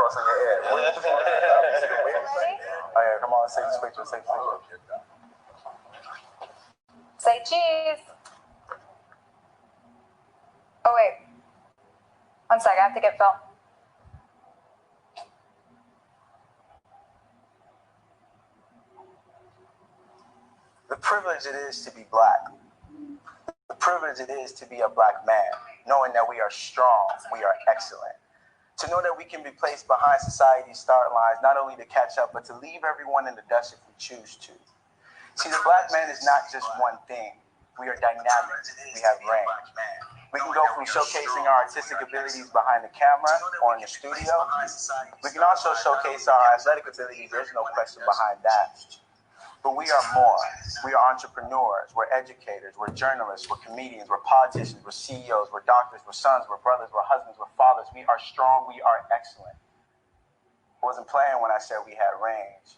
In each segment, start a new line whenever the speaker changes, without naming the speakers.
cross on your head. Oh yeah, come on, say this picture, say this picture.
Say cheese. Oh wait. One sec, I have to get film.
The privilege it is to be black. The privilege it is to be a black man, knowing that we are strong, we are excellent. To know that we can be placed behind society's start lines, not only to catch up, but to leave everyone in the dust if we choose to. See, the black man is not just one thing. We are dynamic. We have range. We can go from showcasing our artistic abilities behind the camera or in the studio. We can also showcase our athletic abilities. There's no question behind that. But we are more. We are entrepreneurs. We're educators. We're journalists. We're comedians. We're politicians. We're CEOs. We're doctors. We're sons. We're brothers. We're husbands. We're fathers. We are strong. We are excellent. I wasn't playing when I said we had range.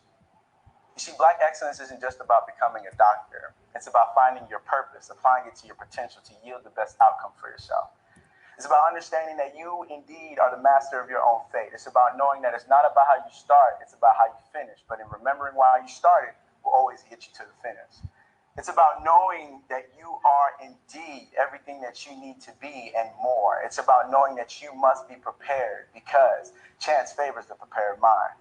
You see, black excellence isn't just about becoming a doctor. It's about finding your purpose, applying it to your potential to yield the best outcome for yourself. It's about understanding that you indeed are the master of your own fate. It's about knowing that it's not about how you start, it's about how you finish. But in remembering why you started will always get you to the finish. It's about knowing that you are indeed everything that you need to be and more. It's about knowing that you must be prepared because chance favors the prepared mind.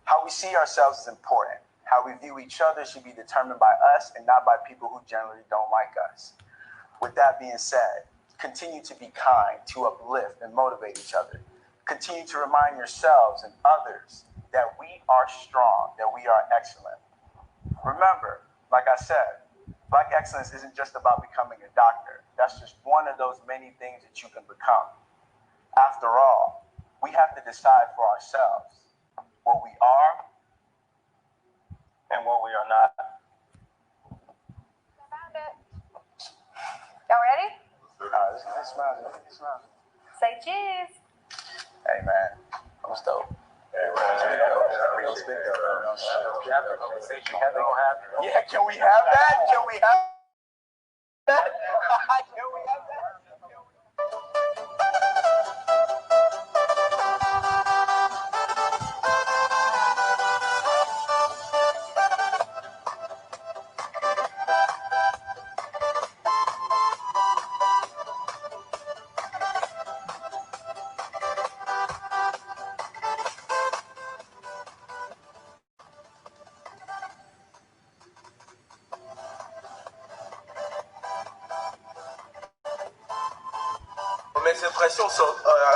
How we see ourselves is important. How we view each other should be determined by us and not by people who generally don't like us. With that being said, continue to be kind, to uplift and motivate each other. Continue to remind yourselves and others that we are strong, that we are excellent. Remember, like I said, black excellence isn't just about becoming a doctor. That's just one of those many things that you can become. After all, we have to decide for ourselves what we are and what we are not.
I found it. Y'all ready?
Smile.
Say cheese.
Hey man, I'm stoked. Yeah, can we have that? Can we have that? Can we have that?
Mes impressions à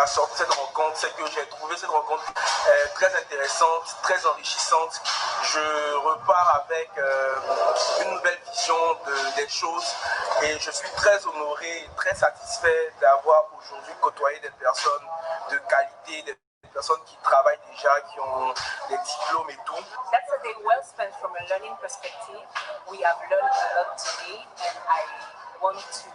la sortie de cette rencontre, c'est que j'ai trouvé cette rencontre très intéressante, très enrichissante. Je repars avec une nouvelle vision des choses et je suis très honoré, très satisfait d'avoir aujourd'hui côtoyé des personnes de qualité, des personnes qui travaillent déjà, qui ont des diplômes et tout.
That's a day well spent from a learning perspective. We have learned a lot today and I want to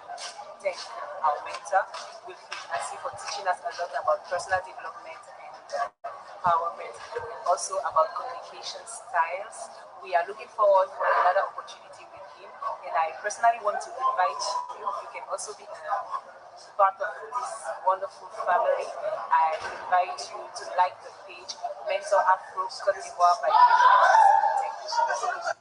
thank our mentor, Wilfried Assi, for teaching us a lot about personal development and empowerment, and also about communication styles. We are looking forward for another opportunity with him, and I personally want to invite you. You can also be part of this wonderful family. I invite you to like the page Mentor Afro Côte d'Ivoire by Wilfried Assi.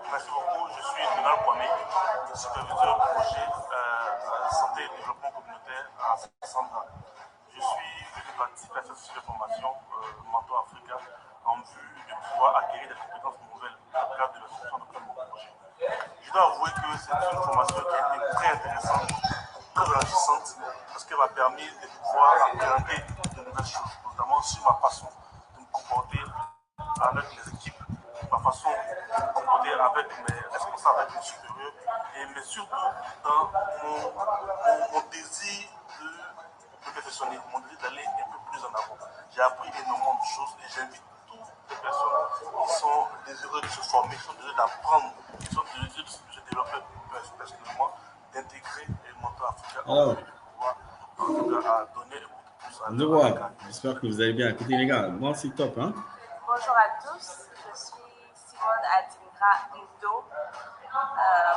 Merci beaucoup, je suis Donald Kwame, superviseur projet santé et développement communautaire à Sandra. Je suis venu participer à cette session de formation Mentor Africa en vue de pouvoir acquérir des compétences nouvelles dans le cadre de l'association de mon projet. Je dois avouer que c'est une formation qui a été très intéressante, très enrichissante, parce qu'elle m'a permis de pouvoir appréhender de nouvelles choses, notamment sur ma façon de me comporter avec les équipes, ma façon de me comporter avec mes responsables, avec mes supérieurs, mais surtout dans mon désir de perfectionner, m'ont donné d'aller un peu plus en avant. J'ai appris énormément de choses et j'invite toutes les personnes qui sont désireuses de se former, qui sont désireuses d'apprendre, qui sont désireuses de se développer personnellement, d'intégrer les mentors africains
Alors,
pour pouvoir donner beaucoup plus à
nous voilà. J'espère que vous allez bien. Écoutez, les gars, moi, c'est top, hein?
Bonjour à tous, je suis Simone Adingra Indo,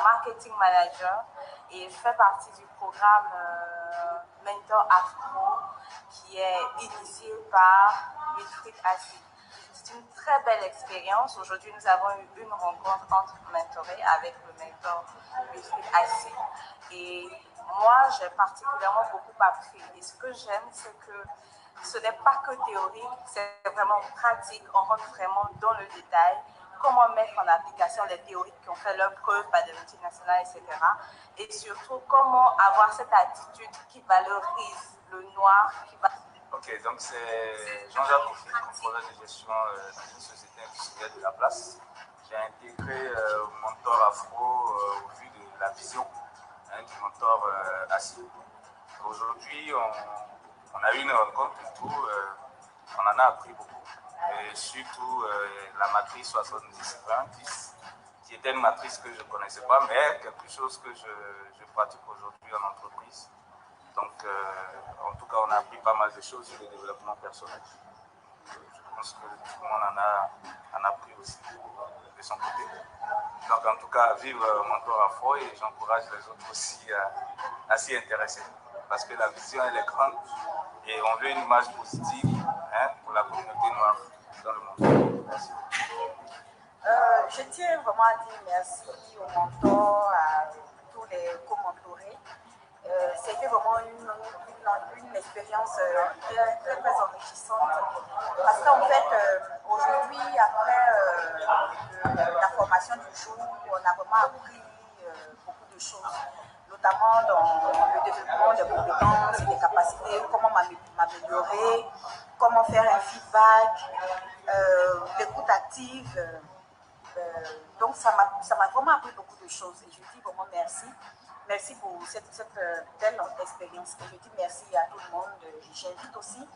marketing manager, et je fais partie du programme Mentor Afro qui est initié par Wilfried Assi. C'est une très belle expérience. Aujourd'hui, nous avons eu une rencontre entre mentorés avec le mentor Wilfried Assi. Et moi, j'ai particulièrement beaucoup appris. Et ce que j'aime, c'est que ce n'est pas que théorique, c'est vraiment pratique. On rentre vraiment dans le détail. Comment mettre en application les théories qui ont fait leur preuve par des multinationales, etc. Et surtout, comment avoir cette attitude qui valorise le noir, qui va...
Ok, donc c'est Jean-Jacques Kofi, contrôleur de gestion dans une société industrielle de la place. J'ai intégré Mentor Afro au vu de la vision du mentor Assi. Aujourd'hui, on a eu une rencontre et tout, on en a appris beaucoup. Et surtout la matrice 70-20-10, qui était une matrice que je ne connaissais pas, mais quelque chose que je pratique aujourd'hui en entreprise. Donc, en tout cas, on a appris pas mal de choses sur le développement personnel. Je pense que tout le monde en a appris aussi de son côté. Donc, en tout cas, vive Mentor Afro et j'encourage les autres aussi à s'y intéresser. Parce que la vision, elle est grande et on veut une image positive pour la communauté noire dans le monde. Merci.
Je tiens vraiment à dire merci aux mentors, à tous les co-mentorés. C'était vraiment une expérience très enrichissante parce qu'en fait, aujourd'hui, après la formation du jour, on a vraiment appris beaucoup de choses, notamment dans le développement des compétences et des capacités, comment m'améliorer, comment faire un feedback, l'écoute active. Donc ça m'a vraiment appris beaucoup de choses et je dis vraiment merci. Merci pour cette belle expérience. Et je dis merci à tout le monde. J'invite aussi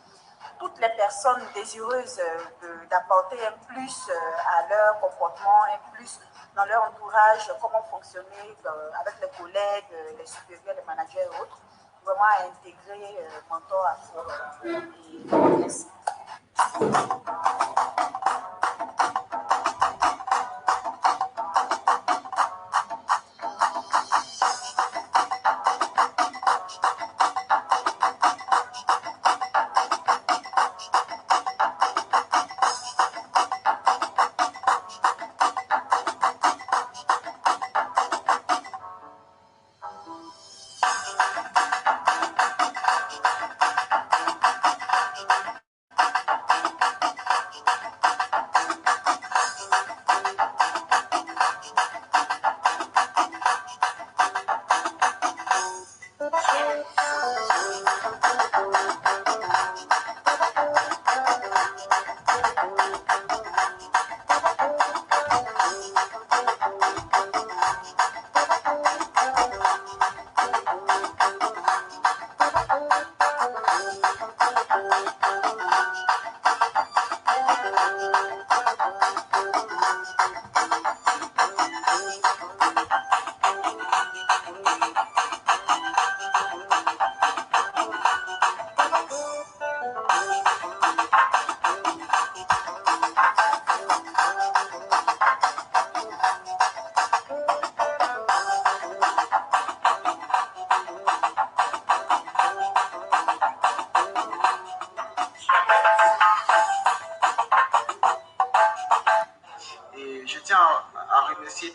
toutes les personnes désireuses d'apporter un plus à leur comportement, un plus dans leur entourage, comment fonctionner avec les collègues, les supérieurs, les managers et autres. Vraiment à intégrer Mentor Afro. Et merci.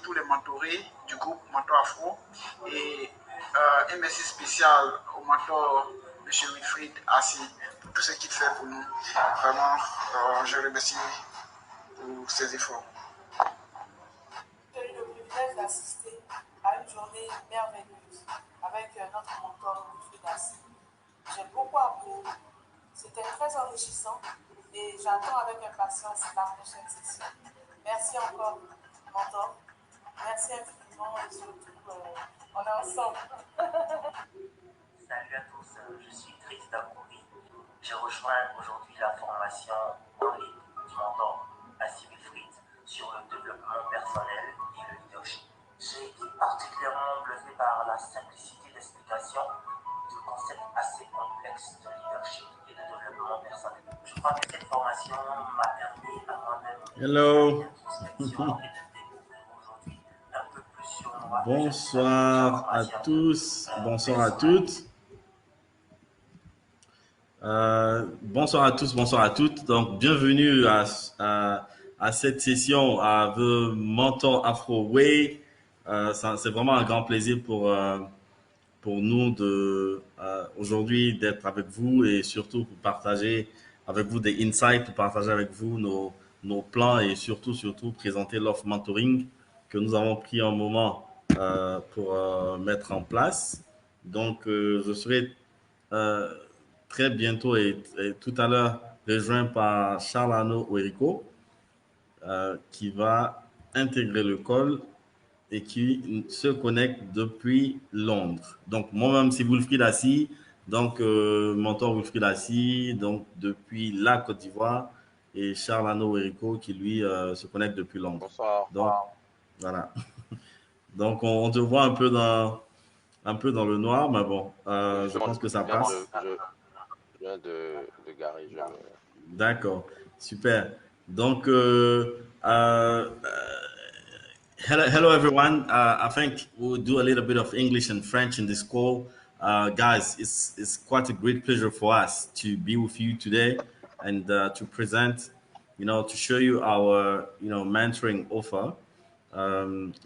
Tous les mentorés du groupe Mentor Afro et un merci spécial au mentor M. Wilfried Assi pour tout ce qu'il fait pour nous. Vraiment, je remercie pour ses efforts.
J'ai eu le privilège d'assister à une journée merveilleuse avec notre mentor Wilfried Assi. J'ai beaucoup appris. C'était très enrichissant et j'attends avec impatience la prochaine session. Merci encore, mentor. Merci infiniment et surtout, on est ensemble.
Salut à tous, je suis Chris Damo. J'ai rejoint aujourd'hui la formation en ligne du mentor Assi Wilfried sur le développement personnel et le leadership. J'ai été particulièrement bluffé par la simplicité d'explication du concept assez complexe de leadership et de développement personnel. Je crois que cette formation m'a permis à moi-même
Hello.
d'introspection et de découvrir aujourd'hui un peu plus sur moi.
Bonsoir à tous, bonsoir à toutes. Bonsoir à tous, bonsoir à toutes. Donc, bienvenue à cette session à The Mentor Afro Way. C'est vraiment un grand plaisir pour nous aujourd'hui d'être avec vous et surtout pour partager avec vous des insights, pour partager avec vous nos plans et surtout présenter l'offre mentoring que nous avons pris un moment pour mettre en place. Donc, je serai très bientôt et tout à l'heure rejoint par Charles Arnaud Ouerico qui va intégrer le call et qui se connecte depuis Londres. Donc, moi-même, c'est Wilfried Assi, donc mentor Wilfried Assi, donc depuis la Côte d'Ivoire, et Charles Arnaud Ouerico qui, lui, se connecte depuis Londres.
Bonsoir.
Donc, voilà. Donc, on te voit un peu dans le noir, mais bon, je pense que ça passe.
Je viens de garer.
D'accord, super. Donc, hello everyone. I think we'll do a little bit of English and French in this call. Guys, it's quite a great pleasure for us to be with you today and to present, to show you our, mentoring offer.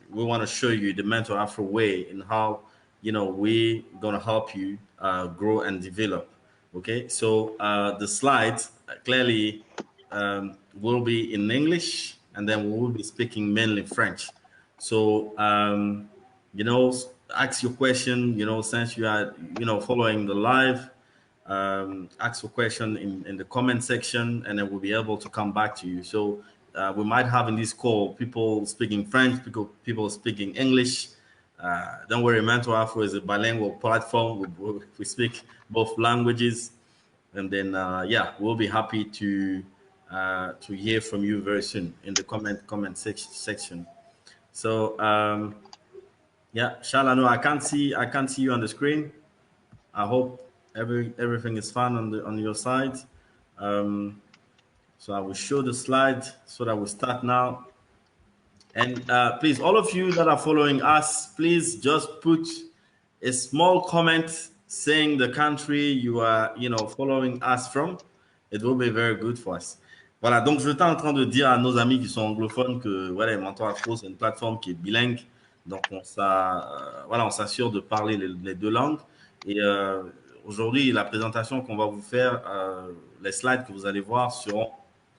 We want to show you the Mentor Afro way and how, we're going to help you grow and develop. Okay, so the slides clearly will be in English, and then we will be speaking mainly French. So, ask your question, since you are, following the live, ask your question in the comment section, and then we'll be able to come back to you. So we might have in this call people speaking French, people speaking English. Don't worry, Mentor Afro is a bilingual platform. We speak both languages. And then, we'll be happy to hear from you very soon in the comment section. So, Charles, I can't see you on the screen. I hope everything is fine on your side. So I will show the slide so that we start now. And please, all of you that are following us, please just put a small comment saying the country you are, following us from. It will be very good for us. Voilà, donc je suis en train de dire à nos amis qui sont anglophones que voilà, Mentor Afro, c'est une plateforme qui est bilingue. Donc on s'assure de parler les deux langues. Et aujourd'hui, la présentation qu'on va vous faire, les slides que vous allez voir seront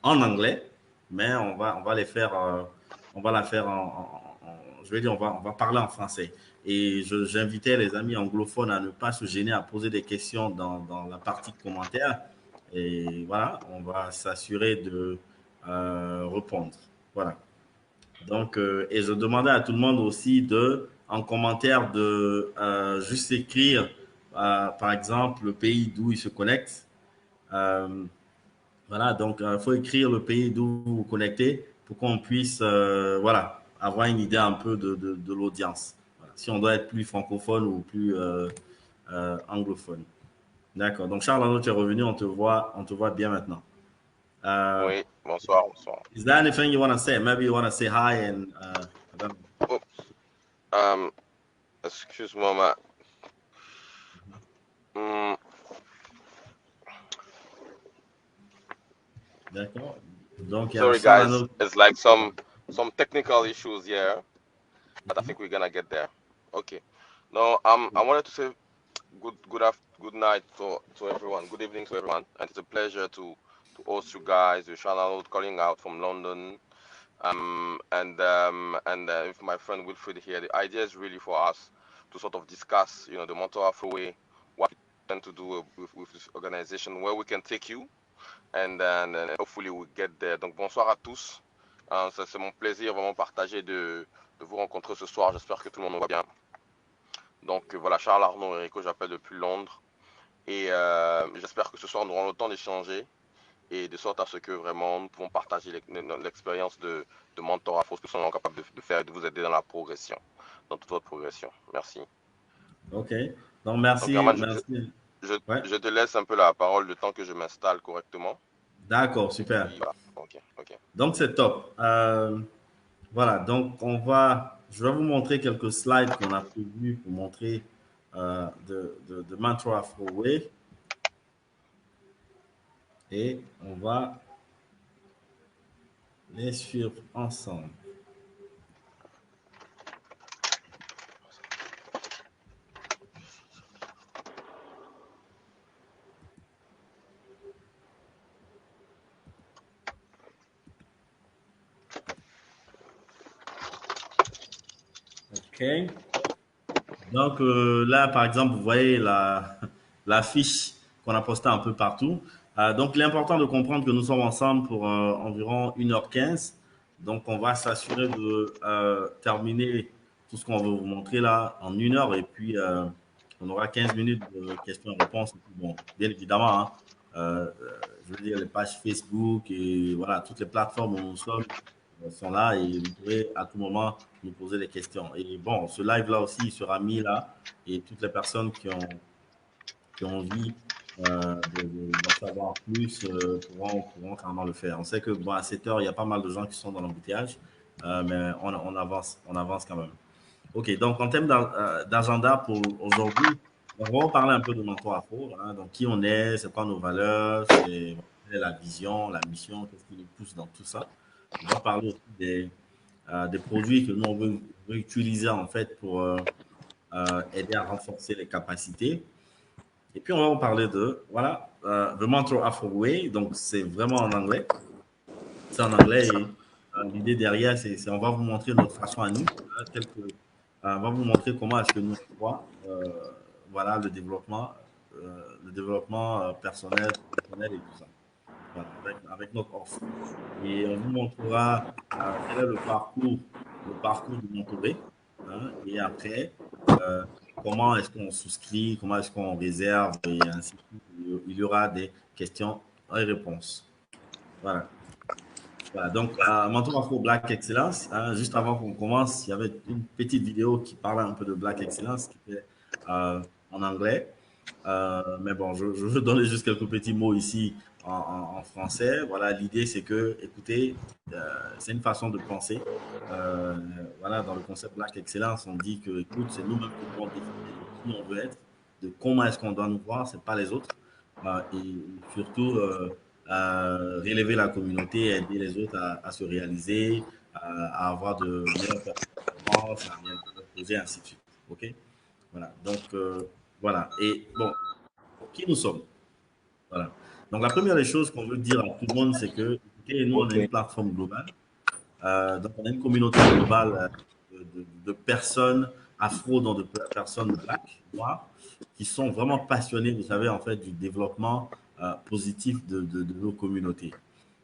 en anglais, mais on va la faire on va parler en français. Et j'invitais les amis anglophones à ne pas se gêner à poser des questions dans la partie commentaires. Et voilà, on va s'assurer de répondre. Voilà. Donc, et je demandais à tout le monde aussi en commentaire de juste écrire, par exemple, le pays d'où ils se connectent. Voilà, donc il faut écrire le pays d'où vous vous connectez pour qu'on puisse avoir une idée un peu de l'audience. Voilà. Si on doit être plus francophone ou plus anglophone. D'accord. Donc, Charles, tu es revenu, on te voit bien maintenant.
Oui, bonsoir.
Is there anything you want to say? Maybe you want to say hi and I don't know.
Excuse-moi,
D'accord. Donc,
sorry guys, it's like some technical issues here, but I think we're gonna get there. Okay. No, I wanted to say good night to everyone. Good evening to everyone, and it's a pleasure to host you guys. We're calling out from London, and with my friend Wilfried here. The idea is really for us to sort of discuss, the Mentor Afro way, what we tend to do with this organization, where we can take you. And then hopefully we get there. Donc bonsoir à tous. C'est mon plaisir vraiment partagé de vous rencontrer ce soir. J'espère que tout le monde me voit bien. Donc voilà, Charles Arnaud Ouerico, j'appelle depuis Londres. Et j'espère que ce soir, nous aurons le temps d'échanger et de sorte à ce que vraiment nous pouvons partager l'expérience de mentor afro, ce que nous sommes capables de faire et de vous aider dans la progression, dans toute votre progression. Merci.
Ok. Donc, merci.
Donc, Herman,
merci.
Je te laisse un peu la parole le temps que je m'installe correctement.
D'accord, super.
Voilà. Ok.
Donc, c'est top. Voilà, donc je vais vous montrer quelques slides qu'on a prévus pour montrer de Mentor Afro Way. Et on va les suivre ensemble. OK. Donc là, par exemple, vous voyez la fiche qu'on a postée un peu partout. Donc, il est important de comprendre que nous sommes ensemble pour environ 1h15. Donc, on va s'assurer de terminer tout ce qu'on veut vous montrer là en 1 heure. Et puis, on aura 15 minutes de questions-réponses. Bon, bien évidemment, hein, je veux dire, les pages Facebook et voilà, toutes les plateformes où nous sommes sont là et vous pourrez à tout moment nous poser des questions. Et bon, ce live-là aussi, il sera mis là et toutes les personnes qui ont envie d'en savoir plus pourront carrément le faire. On sait que bon, à 7 heures, il y a pas mal de gens qui sont dans l'embouteillage, mais on avance quand même. OK, donc en termes d'agenda pour aujourd'hui, on va parler un peu de Mentor Afro, hein, donc qui on est, c'est quoi nos valeurs, c'est la vision, la mission, qu'est-ce qui nous pousse dans tout ça. On va parler aussi des produits que nous on veut utiliser en fait pour aider à renforcer les capacités. Et puis on va vous parler de voilà The Mentor Afro Way, donc c'est vraiment en anglais. C'est en anglais et l'idée derrière c'est on va vous montrer notre façon à nous, on va vous montrer comment est-ce que nous voyons voilà le développement personnel et tout ça. Voilà, avec notre offre. Et on vous montrera quel est le parcours du mentoré. Hein, et après, comment est-ce qu'on souscrit, comment est-ce qu'on réserve et ainsi de suite. Il y aura des questions et réponses. Voilà. Voilà, donc, Mentor Afro Black Excellence, hein, juste avant qu'on commence, il y avait une petite vidéo qui parlait un peu de Black Excellence qui était en anglais. Mais bon, je veux donner juste quelques petits mots ici en français. Voilà, l'idée c'est que, écoutez, c'est une façon de penser. Voilà, dans le concept Black Excellence, on dit que, écoute, c'est nous-mêmes qui devons définir de qui on veut être, de comment est-ce qu'on doit nous voir, c'est pas les autres. Et surtout, relever la communauté, aider les autres à se réaliser, à avoir de meilleures performances, à bien poser, ainsi de suite. OK? Voilà. Donc, voilà. Et bon, qui nous sommes? Voilà. Donc, la première des choses qu'on veut dire à tout le monde, c'est que, écoutez, nous, on est une plateforme globale. Donc, on a une communauté globale de personnes afro, donc de personnes black, noires, qui sont vraiment passionnées, vous savez, en fait, du développement positif de nos communautés.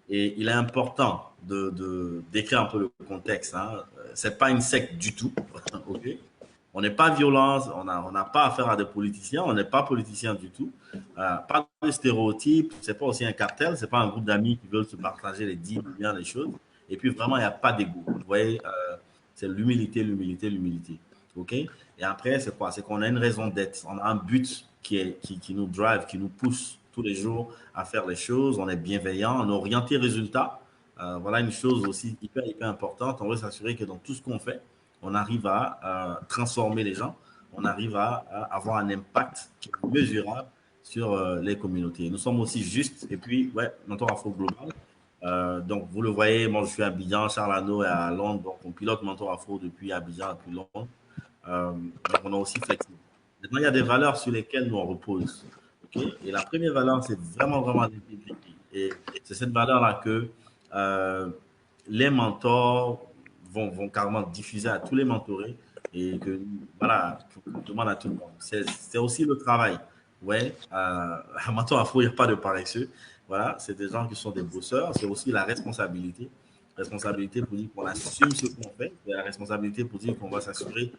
Et il est important de décrire un peu le contexte. Hein. C'est pas une secte du tout, ok? On n'est pas violent, on n'a pas affaire à des politiciens, on n'est pas politicien du tout. Pas de stéréotypes, c'est pas aussi un cartel, c'est pas un groupe d'amis qui veulent se partager les dits ou bien les choses. Et puis vraiment, il n'y a pas d'ego. Vous voyez, c'est l'humilité. Ok? Et après, c'est quoi? C'est qu'on a une raison d'être, on a un but qui nous drive, qui nous pousse tous les jours à faire les choses. On est bienveillant, on est orienté résultat. Voilà une chose aussi hyper importante. On veut s'assurer que dans tout ce qu'on fait, on arrive à transformer les gens, on arrive à avoir un impact qui est mesurable sur les communautés. Nous sommes aussi justes et puis, ouais, Mentor Afro Global. Donc, vous le voyez, moi, je suis à Abidjan, Charles Hano est à Londres, donc on pilote Mentor Afro depuis Abidjan, depuis Londres. Donc, on est aussi flexible. Maintenant, il y a des valeurs sur lesquelles nous on repose. Okay? Et la première valeur, c'est vraiment l'intégrité. Et c'est cette valeur-là que les mentors vont carrément diffuser à tous les mentorés et que, voilà, qu'on demande à tout le monde. C'est aussi le travail. Ouais, à Mentor Afro, il n'y a pas de paresseux. Voilà, c'est des gens qui sont des bosseurs. C'est aussi la responsabilité. Responsabilité pour dire qu'on assume ce qu'on fait. Et la responsabilité pour dire qu'on va s'assurer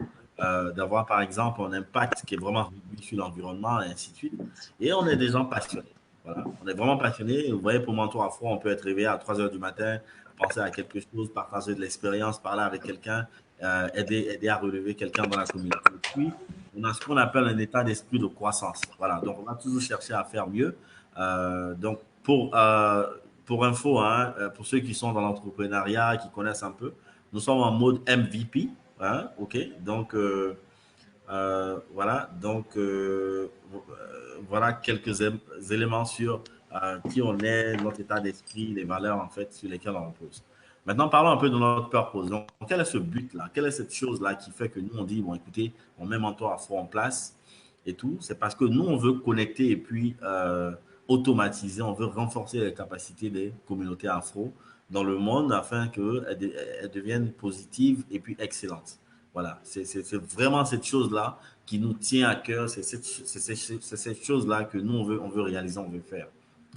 d'avoir par exemple un impact qui est vraiment réduit sur l'environnement et ainsi de suite. Et on est des gens passionnés. Voilà. On est vraiment passionnés. Vous voyez, pour Mentor Afro, on peut être réveillé à 3 heures du matin, penser à quelque chose, partager de l'expérience, parler avec quelqu'un, aider à relever quelqu'un dans la communauté. Et puis, on a ce qu'on appelle un état d'esprit de croissance. Voilà. Donc, on va toujours chercher à faire mieux. Donc, pour info, hein, pour ceux qui sont dans l'entrepreneuriat, qui connaissent un peu, nous sommes en mode MVP. Hein, OK. Donc, voilà. Donc, voilà quelques éléments sur qui on est, notre état d'esprit, les valeurs en fait sur lesquelles on repose. Maintenant, parlons un peu de notre purpose. Donc, quel est ce but-là? Quelle est cette chose-là qui fait que nous, on dit, bon, écoutez, on met Mentor Afro en place et tout? C'est parce que nous, on veut connecter et puis automatiser, on veut renforcer les capacités des communautés afro dans le monde afin qu'elles deviennent positives et puis excellentes. Voilà, c'est vraiment cette chose-là qui nous tient à cœur, c'est cette chose-là que nous, on veut réaliser, on veut faire.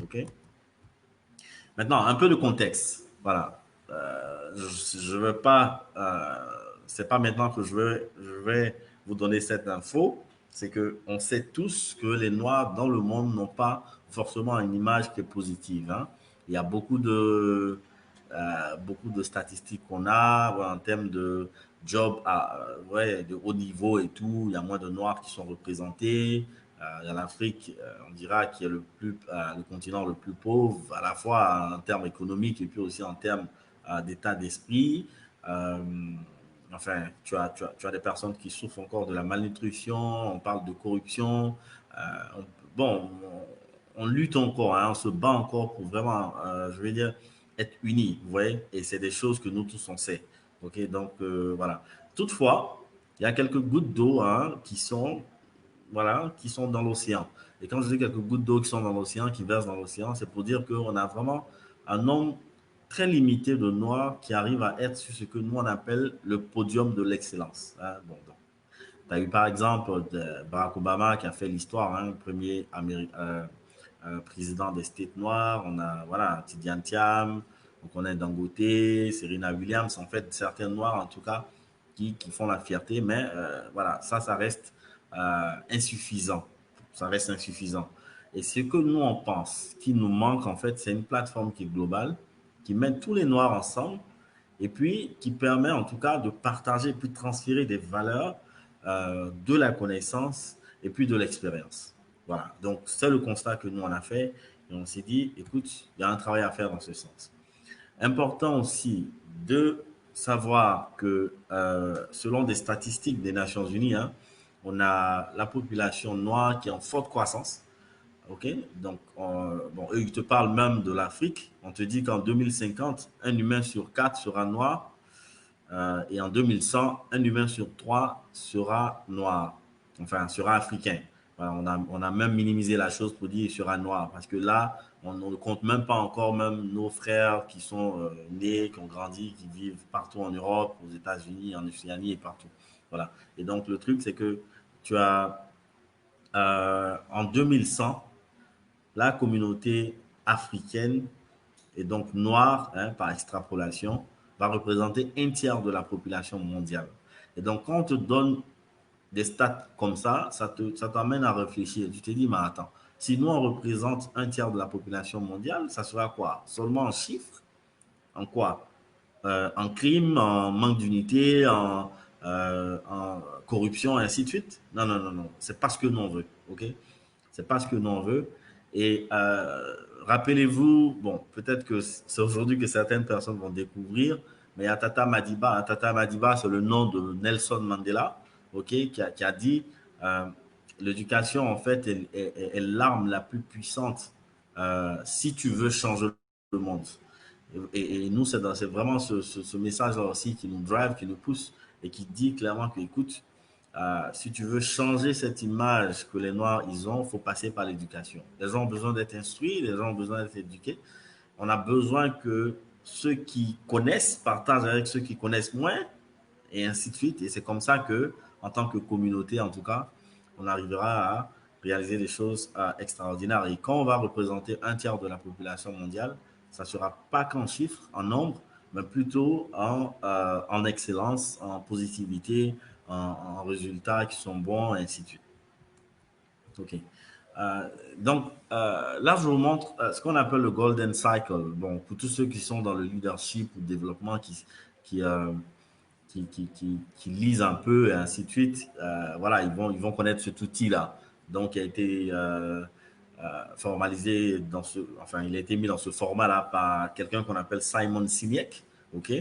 OK? Maintenant, un peu de contexte. Voilà. Je veux pas, c'est pas maintenant que je vais vous donner cette info. C'est que on sait tous que les Noirs dans le monde n'ont pas forcément une image qui est positive. Hein. Il y a beaucoup de statistiques qu'on a en termes de job de haut niveau et tout. Il y a moins de Noirs qui sont représentés. Il y a l'Afrique, on dira, qui est le continent le plus pauvre, à la fois en termes économiques et puis aussi en termes d'état d'esprit. Enfin, tu as des personnes qui souffrent encore de la malnutrition, on parle de corruption. Bon, on lutte encore, hein, on se bat encore pour vraiment, je veux dire, être unis, vous voyez, et c'est des choses que nous tous on sait. Ok, donc voilà. Toutefois, il y a quelques gouttes d'eau hein, qui sont dans l'océan. Et quand je dis quelques gouttes d'eau qui sont dans l'océan, qui versent dans l'océan, c'est pour dire qu'on a vraiment un nombre très limité de Noirs qui arrivent à être sur ce que nous on appelle le podium de l'excellence. Hein. Bon, tu as eu par exemple Barack Obama qui a fait l'histoire, hein, le premier président des States noirs. On a voilà, Tidiane Thiam, on connaît Dangote, Serena Williams, en fait certains Noirs en tout cas qui font la fierté, mais voilà, ça reste insuffisant. Ça reste insuffisant. Et ce que nous, on pense, qui nous manque, en fait, c'est une plateforme qui est globale, qui met tous les Noirs ensemble et puis qui permet, en tout cas, de partager puis de transférer des valeurs, de la connaissance et puis de l'expérience. Voilà. Donc, c'est le constat que nous, on a fait et on s'est dit, écoute, il y a un travail à faire dans ce sens. Important aussi de savoir que, selon des statistiques des Nations Unies, hein, on a la population noire qui est en forte croissance. OK? Donc, bon, eux, ils te parlent même de l'Afrique. On te dit qu'en 2050, un humain sur 4 sera noir. Et en 2100, un humain sur 3 sera noir. Enfin, sera africain. Voilà, on a même minimisé la chose pour dire qu'il sera noir. Parce que là, on ne compte même pas encore même nos frères qui sont nés, qui ont grandi, qui vivent partout en Europe, aux États-Unis, en Océanie et partout. Voilà. Et donc, le truc, c'est que tu as en 2100, la communauté africaine et donc noire, hein, par extrapolation, va représenter un tiers de la population mondiale. Et donc, quand on te donne des stats comme ça t'amène à réfléchir. Tu te dis, mais attends, si nous, on représente un tiers de la population mondiale, ça sera quoi? Seulement en chiffres? En quoi? En crime, en manque d'unité, en corruption, et ainsi de suite. Non, non, non, non. C'est pas ce que nous on veut. OK? C'est pas ce que nous on veut. Et rappelez-vous, bon, peut-être que c'est aujourd'hui que certaines personnes vont découvrir, mais il y a Tata Madiba. Tata Madiba, c'est le nom de Nelson Mandela, OK, qui a dit l'éducation, en fait, est l'arme la plus puissante si tu veux changer le monde. Et nous, c'est vraiment ce message-là aussi qui nous drive, qui nous pousse et qui dit clairement que, écoute, si tu veux changer cette image que les Noirs ils ont, il faut passer par l'éducation. Les gens ont besoin d'être instruits, les gens ont besoin d'être éduqués. On a besoin que ceux qui connaissent partagent avec ceux qui connaissent moins et ainsi de suite. Et c'est comme ça que, en tant que communauté, en tout cas, on arrivera à réaliser des choses extraordinaires. Et quand on va représenter un tiers de la population mondiale, ça ne sera pas qu'en chiffres, en nombre, mais plutôt en excellence, en positivité, en résultats qui sont bons, et ainsi de suite. OK. Donc, là, je vous montre ce qu'on appelle le Golden Cycle. Bon, pour tous ceux qui sont dans le leadership ou le développement, qui, euh, qui lisent un peu et ainsi de suite, voilà, ils vont connaître cet outil-là. Donc, il a été formalisé dans ce, enfin, il a été mis dans ce format-là par quelqu'un qu'on appelle Simon Sinek, OK?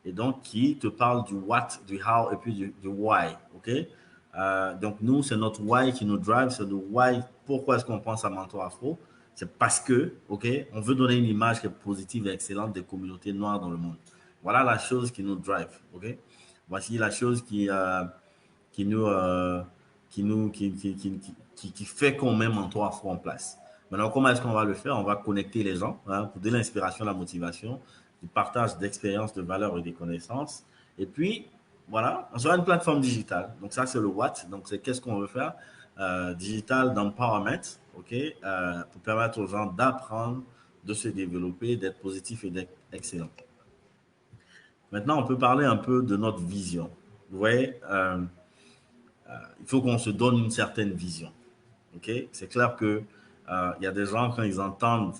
Et donc, qui te parle du what, du how et puis du why, OK? Donc, nous, c'est notre why qui nous drive, c'est le why. Pourquoi est-ce qu'on pense à Mentor Afro? C'est parce que, OK, on veut donner une image qui est positive et excellente des communautés noires dans le monde. Voilà la chose qui nous drive, OK? Voici la chose qui nous, qui fait qu'on met Mentor Afro en place. Maintenant, comment est-ce qu'on va le faire? On va connecter les gens pour de l'inspiration, la motivation, du partage d'expériences, de valeurs et des connaissances. Et puis, voilà, on sera une plateforme digitale. Donc, ça, c'est le what. Donc, c'est qu'est-ce qu'on veut faire? Digital d'empowerment, OK? Pour permettre aux gens d'apprendre, de se développer, d'être positif et d'être excellent. Maintenant, on peut parler un peu de notre vision. Vous voyez, il faut qu'on se donne une certaine vision. OK? C'est clair que il y a des gens, quand ils entendent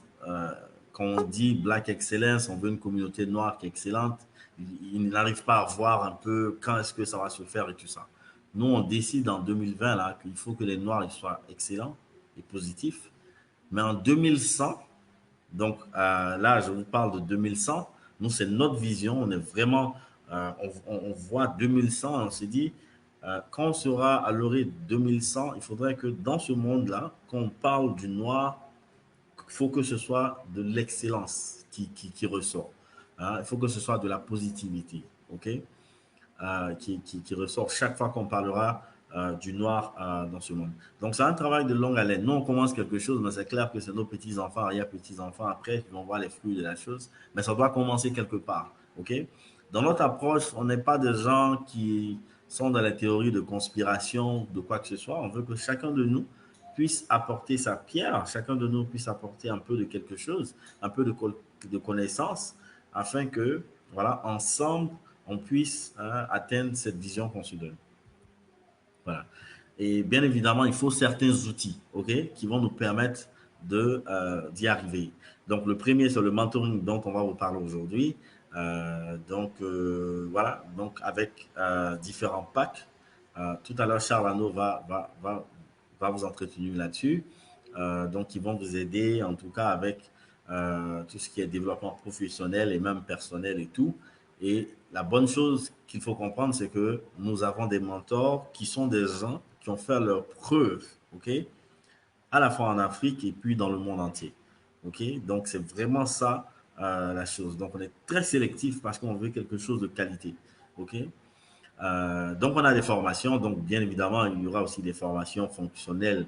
quand on dit Black Excellence, on veut une communauté noire qui est excellente, ils n'arrivent pas à voir un peu quand est-ce que ça va se faire et tout ça. Nous, on décide en 2020 là, qu'il faut que les noirs ils soient excellents et positifs. Mais en 2100, donc là, je vous parle de 2100, nous, c'est notre vision. On est vraiment, on voit 2100, on s'est dit, quand on sera à l'orée 2100, il faudrait que dans ce monde-là, quand on parle du noir, il faut que ce soit de l'excellence qui ressort. Il faut que ce soit de la positivité, OK? Qui ressort chaque fois qu'on parlera du noir dans ce monde. Donc, c'est un travail de longue haleine. Nous, on commence quelque chose, mais c'est clair que c'est nos petits-enfants, arrière-petits-enfants, après, qui vont voir les fruits de la chose. Mais ça doit commencer quelque part, OK? Dans notre approche, on n'est pas des gens qui sont dans la théorie de conspiration, de quoi que ce soit. On veut que chacun de nous puisse apporter sa pierre, chacun de nous puisse apporter un peu de quelque chose, un peu de connaissances, afin que, voilà, ensemble, on puisse atteindre cette vision qu'on se donne. Voilà. Et bien évidemment, il faut certains outils, OK, qui vont nous permettre d'y arriver. Donc, le premier, c'est le mentoring dont on va vous parler aujourd'hui. Voilà, donc avec différents packs. Tout à l'heure, Charles Arnaud va vous entretenir là-dessus. Donc, ils vont vous aider, en tout cas, avec tout ce qui est développement professionnel et même personnel et tout. Et la bonne chose qu'il faut comprendre, c'est que nous avons des mentors qui sont des gens qui ont fait leurs preuves, OK, à la fois en Afrique et puis dans le monde entier. OK, donc c'est vraiment ça la chose. Donc, on est très sélectif parce qu'on veut quelque chose de qualité. OK. Donc, on a des formations. Donc, bien évidemment, il y aura aussi des formations fonctionnelles.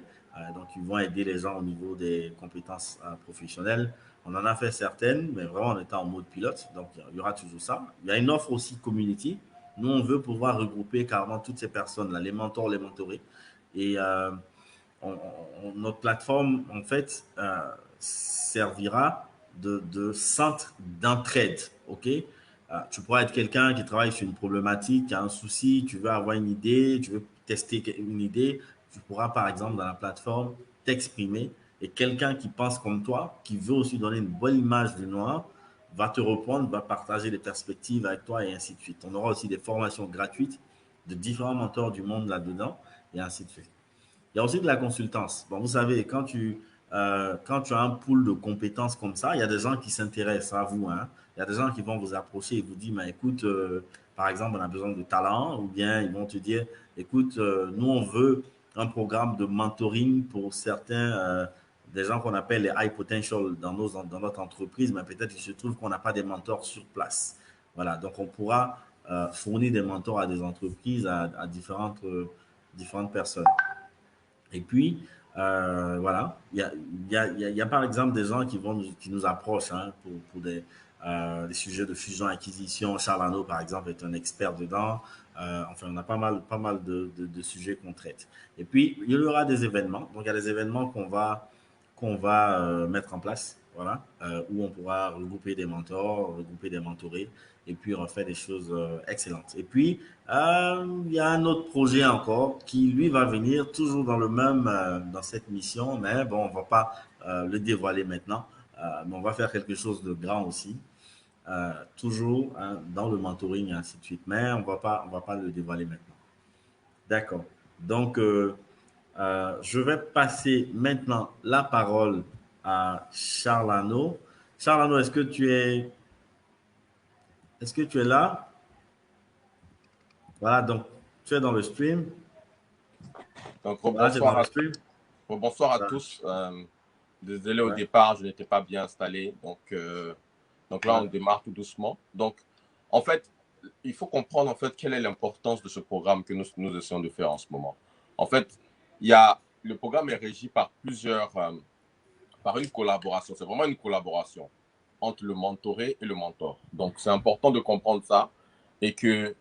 Donc, ils vont aider les gens au niveau des compétences professionnelles. On en a fait certaines, mais vraiment, on était en mode pilote. Donc, il y aura toujours ça. Il y a une offre aussi community. Nous, on veut pouvoir regrouper carrément toutes ces personnes-là, les mentors, les mentorés. Et notre plateforme, en fait, servira de centre d'entraide. OK? Tu pourras être quelqu'un qui travaille sur une problématique, qui a un souci, tu veux avoir une idée, tu veux tester une idée, tu pourras par exemple dans la plateforme t'exprimer et quelqu'un qui pense comme toi, qui veut aussi donner une bonne image du noir, va te répondre, va partager des perspectives avec toi et ainsi de suite. On aura aussi des formations gratuites de différents mentors du monde là-dedans et ainsi de suite. Il y a aussi de la consultance. Bon, vous savez, quand tu as un pool de compétences comme ça, il y a des gens qui s'intéressent à vous. Hein. Il y a des gens qui vont vous approcher et vous dire, mais écoute, par exemple, on a besoin de talent, ou bien ils vont te dire, écoute, nous, on veut un programme de mentoring pour certains, des gens qu'on appelle les high potential dans notre entreprise, mais peut-être qu'il se trouve qu'on n'a pas des mentors sur place. Voilà, donc on pourra fournir des mentors à des entreprises, à différentes personnes. Et puis, voilà, il y a par exemple des gens qui nous approchent hein, pour des sujets de fusion-acquisition. Charles Arnaud, par exemple, est un expert dedans. Enfin, on a pas mal de sujets qu'on traite. Et puis, il y aura des événements. Donc, il y a des événements qu'on va mettre en place, voilà, où on pourra regrouper des mentors, regrouper des mentorés et puis on fait des choses excellentes. Et puis, il y a un autre projet encore qui, lui, va venir toujours dans le même, dans cette mission, mais bon, on va pas le dévoiler maintenant, mais on va faire quelque chose de grand aussi, toujours hein, dans le mentoring et ainsi de suite, mais on va pas le dévoiler maintenant. D'accord. Donc, je vais passer maintenant la parole à Charles Arnaud. Charles Arnaud, est-ce que tu es là? Voilà, donc tu es dans le stream.
Donc,
Voilà, tu es dans le stream.
bonsoir à
Voilà.
tous. Désolé au
Ouais.
départ, je n'étais pas bien installé. Donc là, on démarre tout doucement. Donc, en fait, il faut comprendre en fait quelle est l'importance de ce programme que nous essayons de faire en ce moment. En fait, le programme est régi par par une collaboration. C'est vraiment une collaboration entre le mentoré et le mentor. Donc, c'est important de comprendre ça et que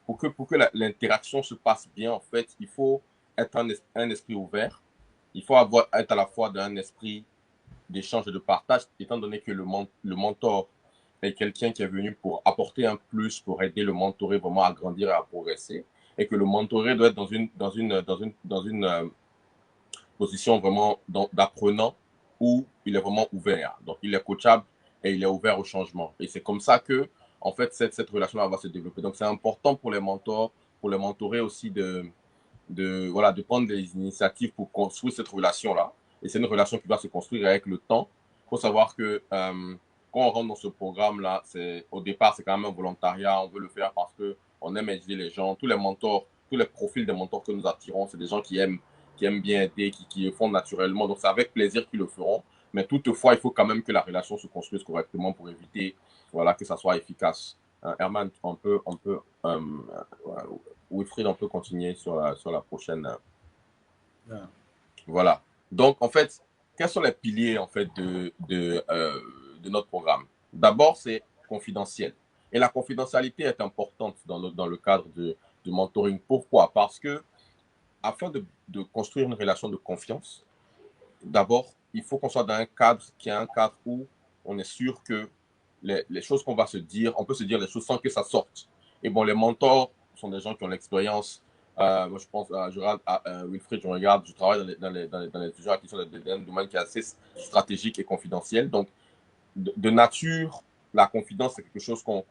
pour que l'interaction se passe bien, en fait, il faut être un esprit ouvert. Il faut être à la fois d'un esprit d'échange et de partage, étant donné que le mentor est quelqu'un qui est venu pour apporter un plus, pour aider le mentoré vraiment à grandir et à progresser, et que le mentoré doit être dans une position vraiment d'apprenant où il est vraiment ouvert. Donc, il est coachable et il est ouvert au changement. Et c'est comme ça que, en fait, cette relation-là va se développer. Donc, c'est important pour les mentors, pour les mentorés aussi de prendre des initiatives pour construire cette relation-là. Et c'est une relation qui va se construire avec le temps. Il faut savoir que quand on rentre dans ce programme-là, au départ, c'est quand même un volontariat. On veut le faire parce qu'on aime aider les gens. Tous les mentors, tous les profils des mentors que nous attirons, c'est des gens qui aiment bien aider, qui le font naturellement. Donc, c'est avec plaisir qu'ils le feront. Mais toutefois, il faut quand même que la relation se construise correctement pour éviter que ça soit efficace. Herman, Wilfried, on peut continuer sur la prochaine. Voilà. Donc, en fait, quels sont les piliers en fait, de notre programme? D'abord, c'est confidentiel. Et la confidentialité est importante dans le cadre du mentoring. Pourquoi? Parce que afin de construire une relation de confiance, d'abord, il faut qu'on soit dans un cadre qui est un cadre où on est sûr que les choses qu'on va se dire, on peut se dire les choses sans que ça sorte. Et bon, les mentors sont des gens qui ont l'expérience. Moi, je pense, je regarde Wilfried, je travaille dans les sujets qui sont dans un domaine qui est assez stratégique et confidentiel. Donc, de nature, la confidence, c'est quelque chose qu'on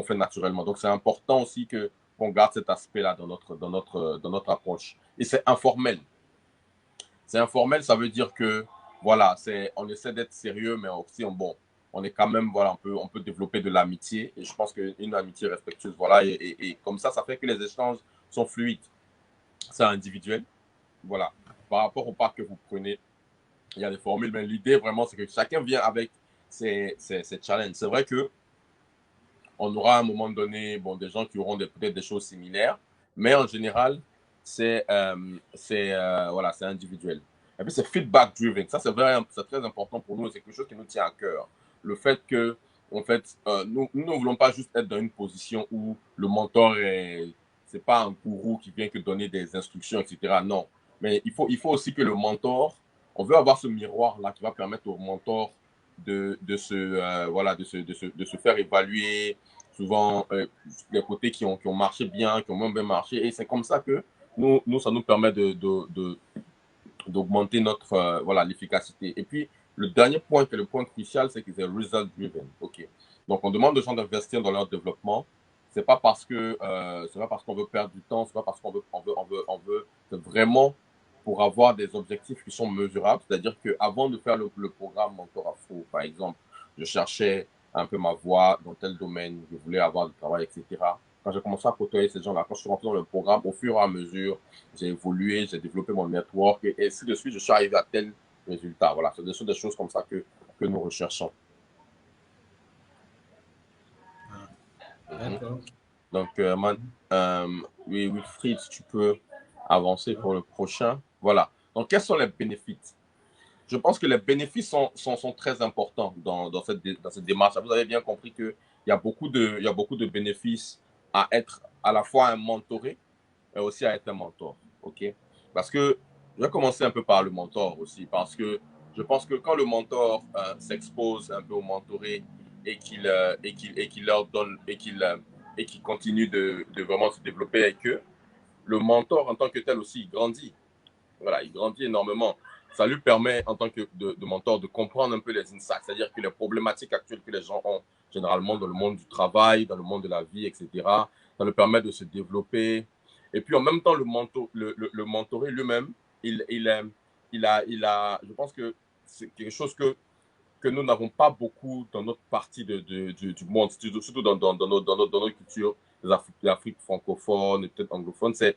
fait naturellement. Donc, c'est important aussi qu'on garde cet aspect-là dans notre approche. Et c'est informel. C'est informel, ça veut dire que, voilà, on essaie d'être sérieux, mais aussi, on est quand même, voilà, on peut développer de l'amitié. Et je pense qu'une amitié respectueuse, voilà, et comme ça fait que les échanges sont fluides. C'est individuel, voilà. Par rapport au pas que vous prenez, il y a des formules, mais l'idée vraiment, c'est que chacun vient avec ses challenges. C'est vrai que on aura à un moment donné, des gens qui auront peut-être des choses similaires, mais en général, c'est individuel. Et puis, c'est feedback driven. Ça, c'est très important pour nous. C'est quelque chose qui nous tient à cœur. Le fait que, en fait, nous ne voulons pas juste être dans une position où le mentor c'est pas un gourou qui vient que donner des instructions, etc. Non. Mais il faut aussi que le mentor, on veut avoir ce miroir-là qui va permettre au mentor de se faire évaluer, souvent les côtés qui ont marché bien, qui ont moins bien marché. Et c'est comme ça que nous ça nous permet d'augmenter notre l'efficacité. Et puis, le dernier point, qui est le point crucial, c'est que c'est result driven. OK. Donc, on demande aux gens d'investir dans leur développement. C'est pas parce qu'on veut perdre du temps, c'est pas parce qu'on veut, c'est vraiment pour avoir des objectifs qui sont mesurables. C'est-à-dire qu'avant de faire le programme Mentor Afro, par exemple, je cherchais un peu ma voie dans tel domaine, je voulais avoir du travail, etc. Quand j'ai commencé à côtoyer ces gens-là, quand je suis rentré dans le programme, au fur et à mesure, j'ai évolué, j'ai développé mon network et ainsi de suite, je suis arrivé à tel résultat. Voilà, c'est des choses comme ça que nous recherchons.
D'accord.
Donc, oui, Wilfried, tu peux avancer pour le prochain. Voilà. Donc, quels sont les bénéfices? Je pense que les bénéfices sont très importants dans cette démarche. Vous avez bien compris qu'il y a beaucoup de bénéfices à être à la fois un mentoré et aussi à être un mentor. OK? Parce que je vais commencer un peu par le mentor aussi, parce que je pense que quand le mentor s'expose un peu au mentoré et qu'il leur donne et qu'il continue de vraiment se développer avec eux, le mentor en tant que tel aussi, il grandit. Voilà, il grandit énormément. Ça lui permet, en tant que de mentor, de comprendre un peu les insights, c'est-à-dire que les problématiques actuelles que les gens ont généralement dans le monde du travail, dans le monde de la vie, etc., ça lui permet de se développer. Et puis, en même temps, le mentoré lui-même, je pense que c'est quelque chose que nous n'avons pas beaucoup dans notre partie du monde, surtout dans nos cultures, l'Afrique francophone et peut-être anglophone. C'est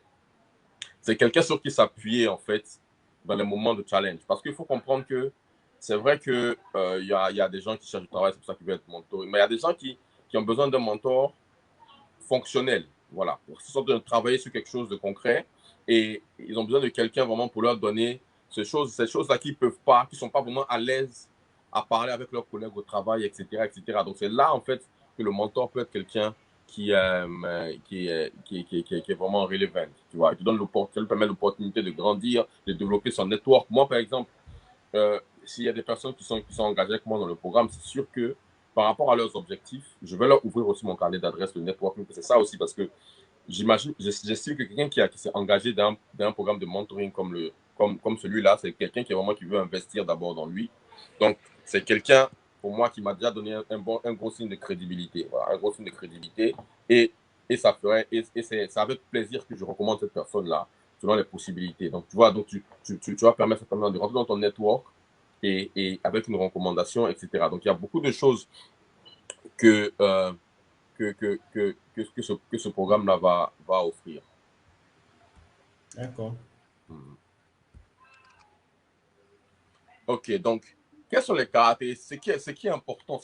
quelqu'un sur qui s'appuyer, en fait, dans les moments de challenge. Parce qu'il faut comprendre que c'est vrai qu'il y a des gens qui cherchent du travail, c'est pour ça qu'ils veulent être mentorés. Mais il y a des gens qui ont besoin d'un mentor fonctionnel. Voilà. Ils sont en train de travailler sur quelque chose de concret et ils ont besoin de quelqu'un vraiment pour leur donner ces choses-là qu'ils peuvent pas, qui ne sont pas vraiment à l'aise à parler avec leurs collègues au travail, etc., etc. Donc, c'est là, en fait, que le mentor peut être quelqu'un qui est vraiment relevant, tu vois. Il te donne l'opportunité, lui permet l'opportunité de grandir, de développer son network. Moi, par exemple, s'il y a des personnes qui sont engagées avec moi dans le programme, c'est sûr que par rapport à leurs objectifs, je vais leur ouvrir aussi mon carnet d'adresse de networking. C'est ça aussi parce que j'estime que quelqu'un qui s'est engagé dans un programme de mentoring comme celui-là, c'est quelqu'un qui veut investir d'abord dans lui. Donc, c'est quelqu'un, pour moi, qui m'a déjà donné un gros signe de crédibilité. Voilà, un gros signe de crédibilité. Et ça c'est avec plaisir que je recommande cette personne-là, selon les possibilités. Donc, tu vois, tu vas permettre certainement de rentrer dans ton network et avec une recommandation, etc. Donc, il y a beaucoup de choses que ce programme-là va offrir.
D'accord.
Ok, donc, quelles sont les caractéristiques? Ce qui est important,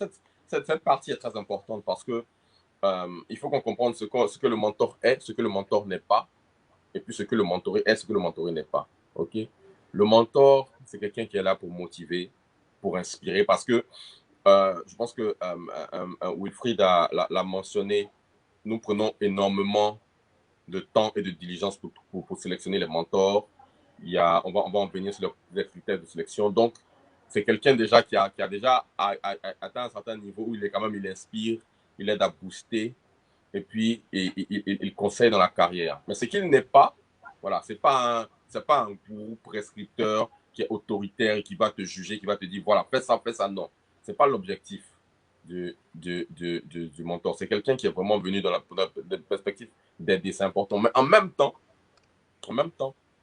cette partie est très importante parce que il faut qu'on comprenne ce que le mentor est, ce que le mentor n'est pas, et puis ce que le mentoré est, ce que le mentoré n'est pas. Ok? Le mentor, c'est quelqu'un qui est là pour motiver, pour inspirer, parce que je pense que Wilfried l'a mentionné, nous prenons énormément de temps et de diligence pour sélectionner les mentors. On va en venir sur les critères de sélection. Donc, c'est quelqu'un déjà qui a déjà atteint un certain niveau où il inspire, il aide à booster, et puis il conseille dans la carrière. Mais ce qu'il n'est pas, voilà, c'est pas un gourou prescripteur qui est autoritaire et qui va te juger, qui va te dire, voilà, fais ça, non. C'est pas l'objectif du mentor. C'est quelqu'un qui est vraiment venu dans la perspective d'aider, c'est important. Mais en même temps,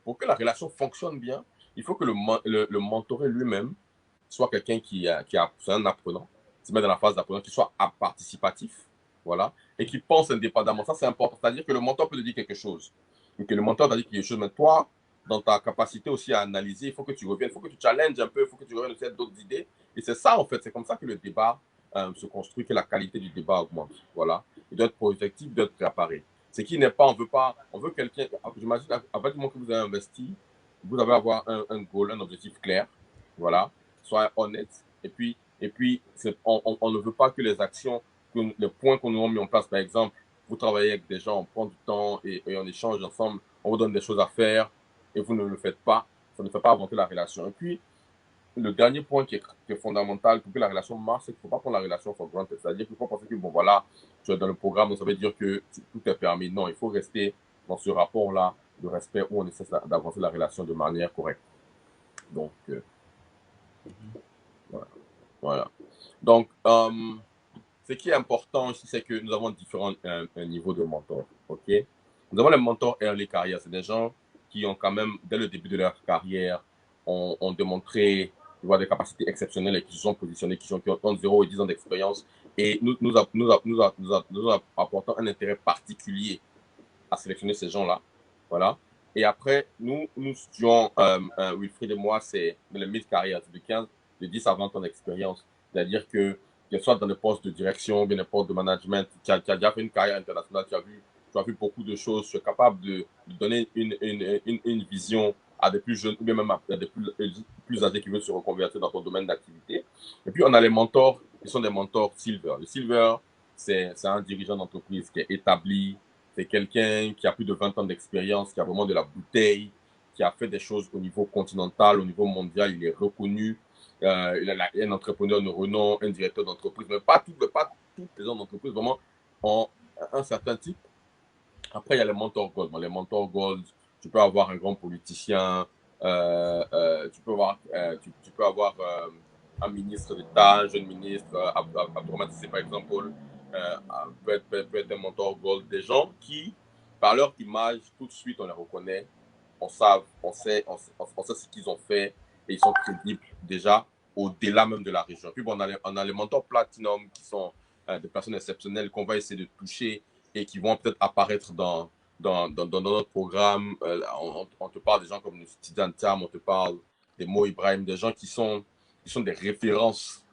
pour que la relation fonctionne bien, il faut que le mentoré lui-même soit quelqu'un qui c'est un apprenant, se met dans la phase d'apprenant, qui soit participatif, voilà, et qui pense indépendamment. Ça, c'est important. C'est-à-dire que le mentor peut te dire quelque chose. Et que le mentor t'a dit quelque chose, mais toi, dans ta capacité aussi à analyser, il faut que tu reviennes, il faut que tu challenges un peu, il faut que tu reviennes aussi à d'autres idées. Et c'est ça, en fait, c'est comme ça que le débat se construit, que la qualité du débat augmente. Voilà. Il doit être projectif, il doit être préparé. Ce qui n'est pas, on veut quelqu'un, j'imagine, à partir du moment que vous avez investi, vous devez avoir un goal, un objectif clair. Voilà. Soyez honnête. Et puis on ne veut pas que les actions, les points qu'on nous a mis en place, par exemple, vous travaillez avec des gens, on prend du temps et on échange ensemble, on vous donne des choses à faire et vous ne le faites pas. Ça ne fait pas avancer la relation. Et puis, le dernier point qui est fondamental pour que la relation marche, c'est qu'il ne faut pas prendre la relation for granted. C'est-à-dire qu'il faut penser que, bon, voilà, tu es dans le programme, donc ça veut dire que tout est permis. Non, il faut rester dans ce rapport-là de respect où on essaie d'avancer la relation de manière correcte. Donc, voilà. Donc, ce qui est important ici, c'est que nous avons différents niveaux de mentors. Ok? Nous avons les mentors early carrière. C'est des gens qui ont quand même, dès le début de leur carrière, ont démontré des capacités exceptionnelles et qui se sont positionnés, qui ont 0 et 10 ans d'expérience. Et nous apportons un intérêt particulier à sélectionner ces gens-là. Voilà. Et après, nous situons, Wilfried et moi, c'est les mid-carrière, c'est de 10 à 20 ans d'expérience. C'est-à-dire que soit dans le poste de direction, bien le poste de management, tu as déjà fait une carrière internationale, tu as vu beaucoup de choses, tu es capable de donner une vision à des plus jeunes ou bien même à des plus âgés qui veulent se reconvertir dans ton domaine d'activité. Et puis, on a les mentors qui sont des mentors silver. Le silver, c'est un dirigeant d'entreprise qui est établi, c'est quelqu'un qui a plus de 20 ans d'expérience, qui a vraiment de la bouteille, qui a fait des choses au niveau continental, au niveau mondial, il est reconnu. il a un entrepreneur de renom, un directeur d'entreprise, mais pas toutes les gens d'entreprise vraiment ont un certain type. Après, il y a les mentors gold. Les mentors gold, tu peux avoir un grand politicien, tu peux avoir un ministre d'État, un jeune ministre, Abdourahmane Cissé par exemple, peut être un mentor gold. Des gens qui, par leur image, tout de suite, on les reconnaît, on sait ce qu'ils ont fait et ils sont crédibles déjà au-delà même de la région. Puis bon, on a les mentors platinum qui sont des personnes exceptionnelles qu'on va essayer de toucher et qui vont peut-être apparaître dans notre programme. On te parle des gens comme Tidiane Thiam, on te parle des Mo Ibrahim, des gens qui sont des références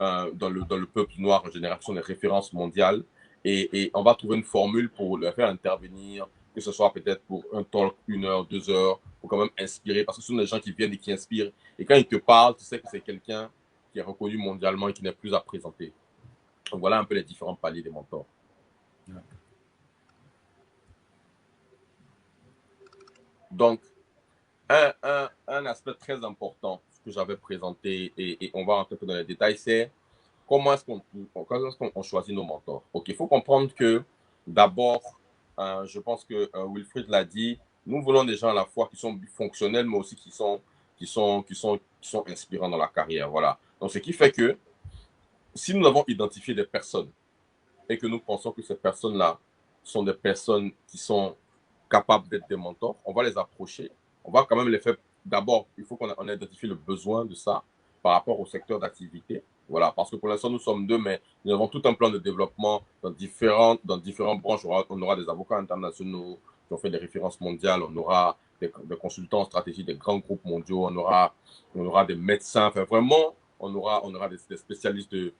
dans le peuple noir en général, qui sont des références mondiales. Et on va trouver une formule pour le faire intervenir, que ce soit peut-être pour un talk, 1 heure, 2 heures, pour quand même inspirer, parce que ce sont des gens qui viennent et qui inspirent. Et quand ils te parlent, tu sais que c'est quelqu'un qui est reconnu mondialement et qui n'est plus à présenter. Donc voilà un peu les différents paliers des mentors. Donc, un aspect très important que j'avais présenté, et on va rentrer un peu dans les détails, c'est comment est-ce qu'on choisit nos mentors. Ok, il faut comprendre que d'abord, je pense que Wilfried l'a dit, nous voulons des gens à la fois qui sont fonctionnels, mais aussi qui sont inspirants dans la carrière. Voilà. Donc, ce qui fait que si nous avons identifié des personnes et que nous pensons que ces personnes-là sont des personnes qui sont capables d'être des mentors, on va les approcher. On va quand même les faire. D'abord, il faut qu'on identifie le besoin de ça par rapport au secteur d'activité. Voilà, parce que pour l'instant, nous sommes 2, mais nous avons tout un plan de développement dans différentes branches. On aura des avocats internationaux qui ont fait des références mondiales, on aura des consultants en stratégie des grands groupes mondiaux, on aura des médecins, enfin vraiment, on aura des spécialistes de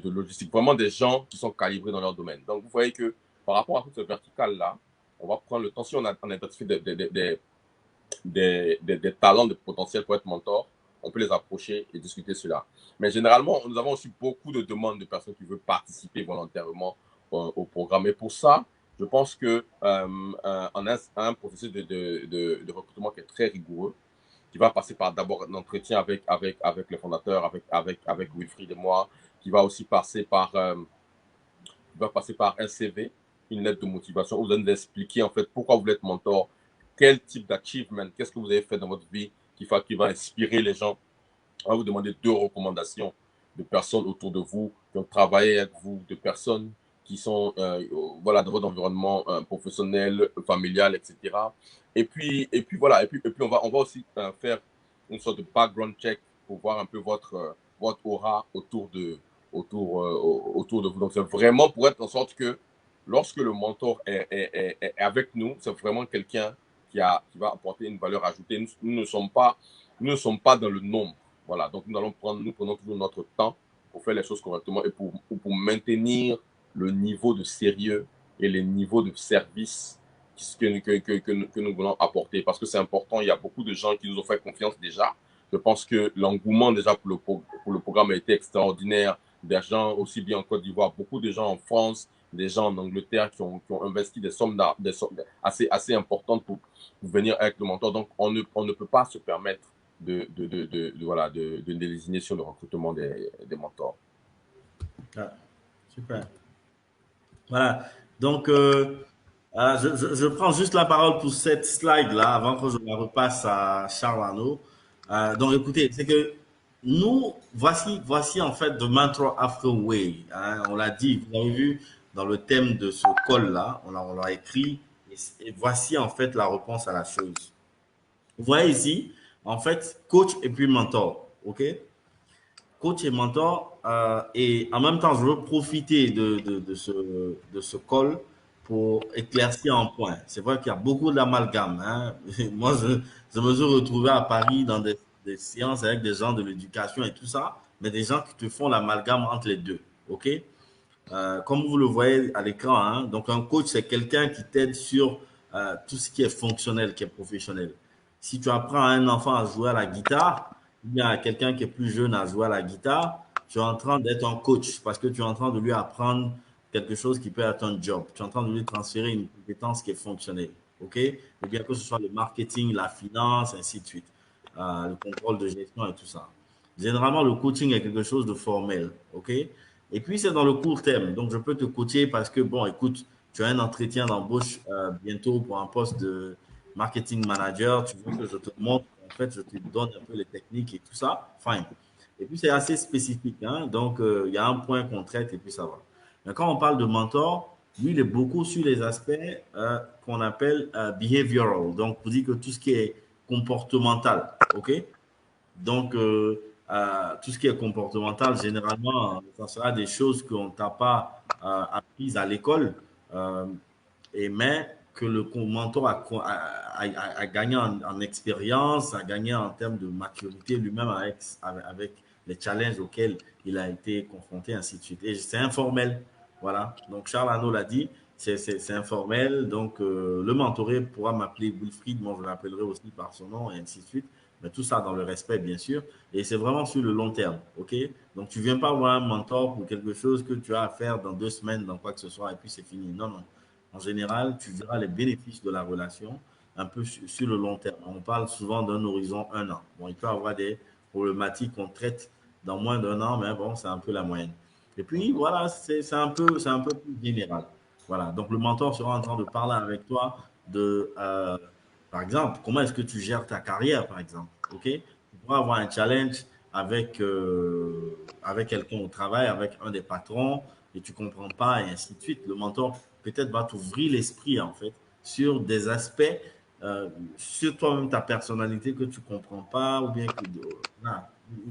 logistique, vraiment des gens qui sont calibrés dans leur domaine. Donc, vous voyez que par rapport à toute cette verticale-là, on va prendre le temps, si on a identifié des talents de potentiel pour être mentor, on peut les approcher et discuter cela. Mais généralement, nous avons aussi beaucoup de demandes de personnes qui veulent participer volontairement au programme. Et pour ça, je pense qu'on a un processus de recrutement qui est très rigoureux, qui va passer par d'abord un entretien avec le fondateur, avec Wilfried et moi, qui va aussi passer par un CV, une lettre de motivation, où vous allez nous expliquer en fait pourquoi vous voulez être mentor, quel type d'achievement, qu'est-ce que vous avez fait dans votre vie qui va inspirer les gens. On va vous demander 2 recommandations de personnes autour de vous qui ont travaillé avec vous, de personnes qui sont voilà, dans votre environnement professionnel, familial, etc. Et puis voilà, et puis on va aussi faire une sorte de background check pour voir un peu votre aura autour de vous. Donc c'est vraiment pour être en sorte que lorsque le mentor est avec nous, c'est vraiment quelqu'un qui va apporter une valeur ajoutée. Nous ne sommes pas dans le nombre. Voilà, donc nous prenons toujours notre temps pour faire les choses correctement et pour maintenir le niveau de sérieux et les niveaux de service que nous voulons apporter. Parce que c'est important, il y a beaucoup de gens qui nous ont fait confiance déjà. Je pense que l'engouement déjà pour le programme a été extraordinaire. Des gens aussi bien en Côte d'Ivoire, beaucoup de gens en France, des gens en Angleterre qui ont investi des sommes assez importantes pour venir avec le mentor. Donc, on ne peut pas se permettre de désigner sur le recrutement des mentors.
Ah, super. Voilà. Donc, je prends juste la parole pour cette slide-là avant que je la repasse à Charles Arnaud. Donc, écoutez, c'est que nous, voici en fait The Mentor Afro Way. Hein, on l'a dit, vous avez vu dans le thème de ce call-là, on l'a écrit, et voici en fait la réponse à la chose. Vous voyez ici, en fait, coach et puis mentor, ok? Coach et mentor, et en même temps, je veux profiter de ce call pour éclaircir un point. C'est vrai qu'il y a beaucoup d'amalgame. Hein? Moi, je me suis retrouvé à Paris dans des séances avec des gens de l'éducation et tout ça, mais des gens qui te font l'amalgame entre les deux, ok? Comme vous le voyez à l'écran, hein, donc un coach, c'est quelqu'un qui t'aide sur tout ce qui est fonctionnel, qui est professionnel. Si tu apprends à un enfant à jouer à la guitare, ou bien à quelqu'un qui est plus jeune à jouer à la guitare, tu es en train d'être un coach parce que tu es en train de lui apprendre quelque chose qui peut être un job. Tu es en train de lui transférer une compétence qui est fonctionnelle. OK? Et bien que ce soit le marketing, la finance, ainsi de suite, le contrôle de gestion et tout ça. Généralement, le coaching est quelque chose de formel, OK? Et puis, c'est dans le court terme. Donc, je peux te coacher parce que, bon, écoute, tu as un entretien d'embauche bientôt pour un poste de marketing manager. Tu veux que je te montre, en fait, je te donne un peu les techniques et tout ça. Fine. Et puis, c'est assez spécifique, hein? Donc, il y a un point qu'on traite et puis ça va. Mais quand on parle de mentor, lui, il est beaucoup sur les aspects qu'on appelle behavioral. Donc, vous dites que tout ce qui est comportemental, OK? Donc, tout ce qui est comportemental, généralement, ça sera des choses qu'on ne t'a pas apprises à l'école, euh, mais que le mentor a gagné en expérience, a gagné en termes de maturité lui-même avec les challenges auxquels il a été confronté, ainsi de suite. Et c'est informel. Voilà. Donc, Charles Arnaud l'a dit, c'est informel. Donc, le mentoré pourra m'appeler Wilfried, moi je l'appellerai aussi par son nom, et ainsi de suite. Mais tout ça dans le respect, bien sûr. Et c'est vraiment sur le long terme. OK? Donc, tu ne viens pas voir un mentor pour quelque chose que tu as à faire dans 2 semaines, dans quoi que ce soit, et puis c'est fini. Non, non. En général, tu verras les bénéfices de la relation un peu sur le long terme. On parle souvent d'un horizon 1 an. Bon, il peut y avoir des problématiques qu'on traite dans moins d'1 an, mais bon, c'est un peu la moyenne. Et puis, voilà, c'est un peu plus général. Voilà. Donc, le mentor sera en train de parler avec toi de, par exemple, comment est-ce que tu gères ta carrière, par exemple. OK? Tu pourras avoir un challenge avec quelqu'un au travail, avec un des patrons, et tu ne comprends pas, et ainsi de suite. Le mentor peut-être va t'ouvrir l'esprit, en fait, sur des aspects, sur toi-même, ta personnalité que tu ne comprends pas, ou bien que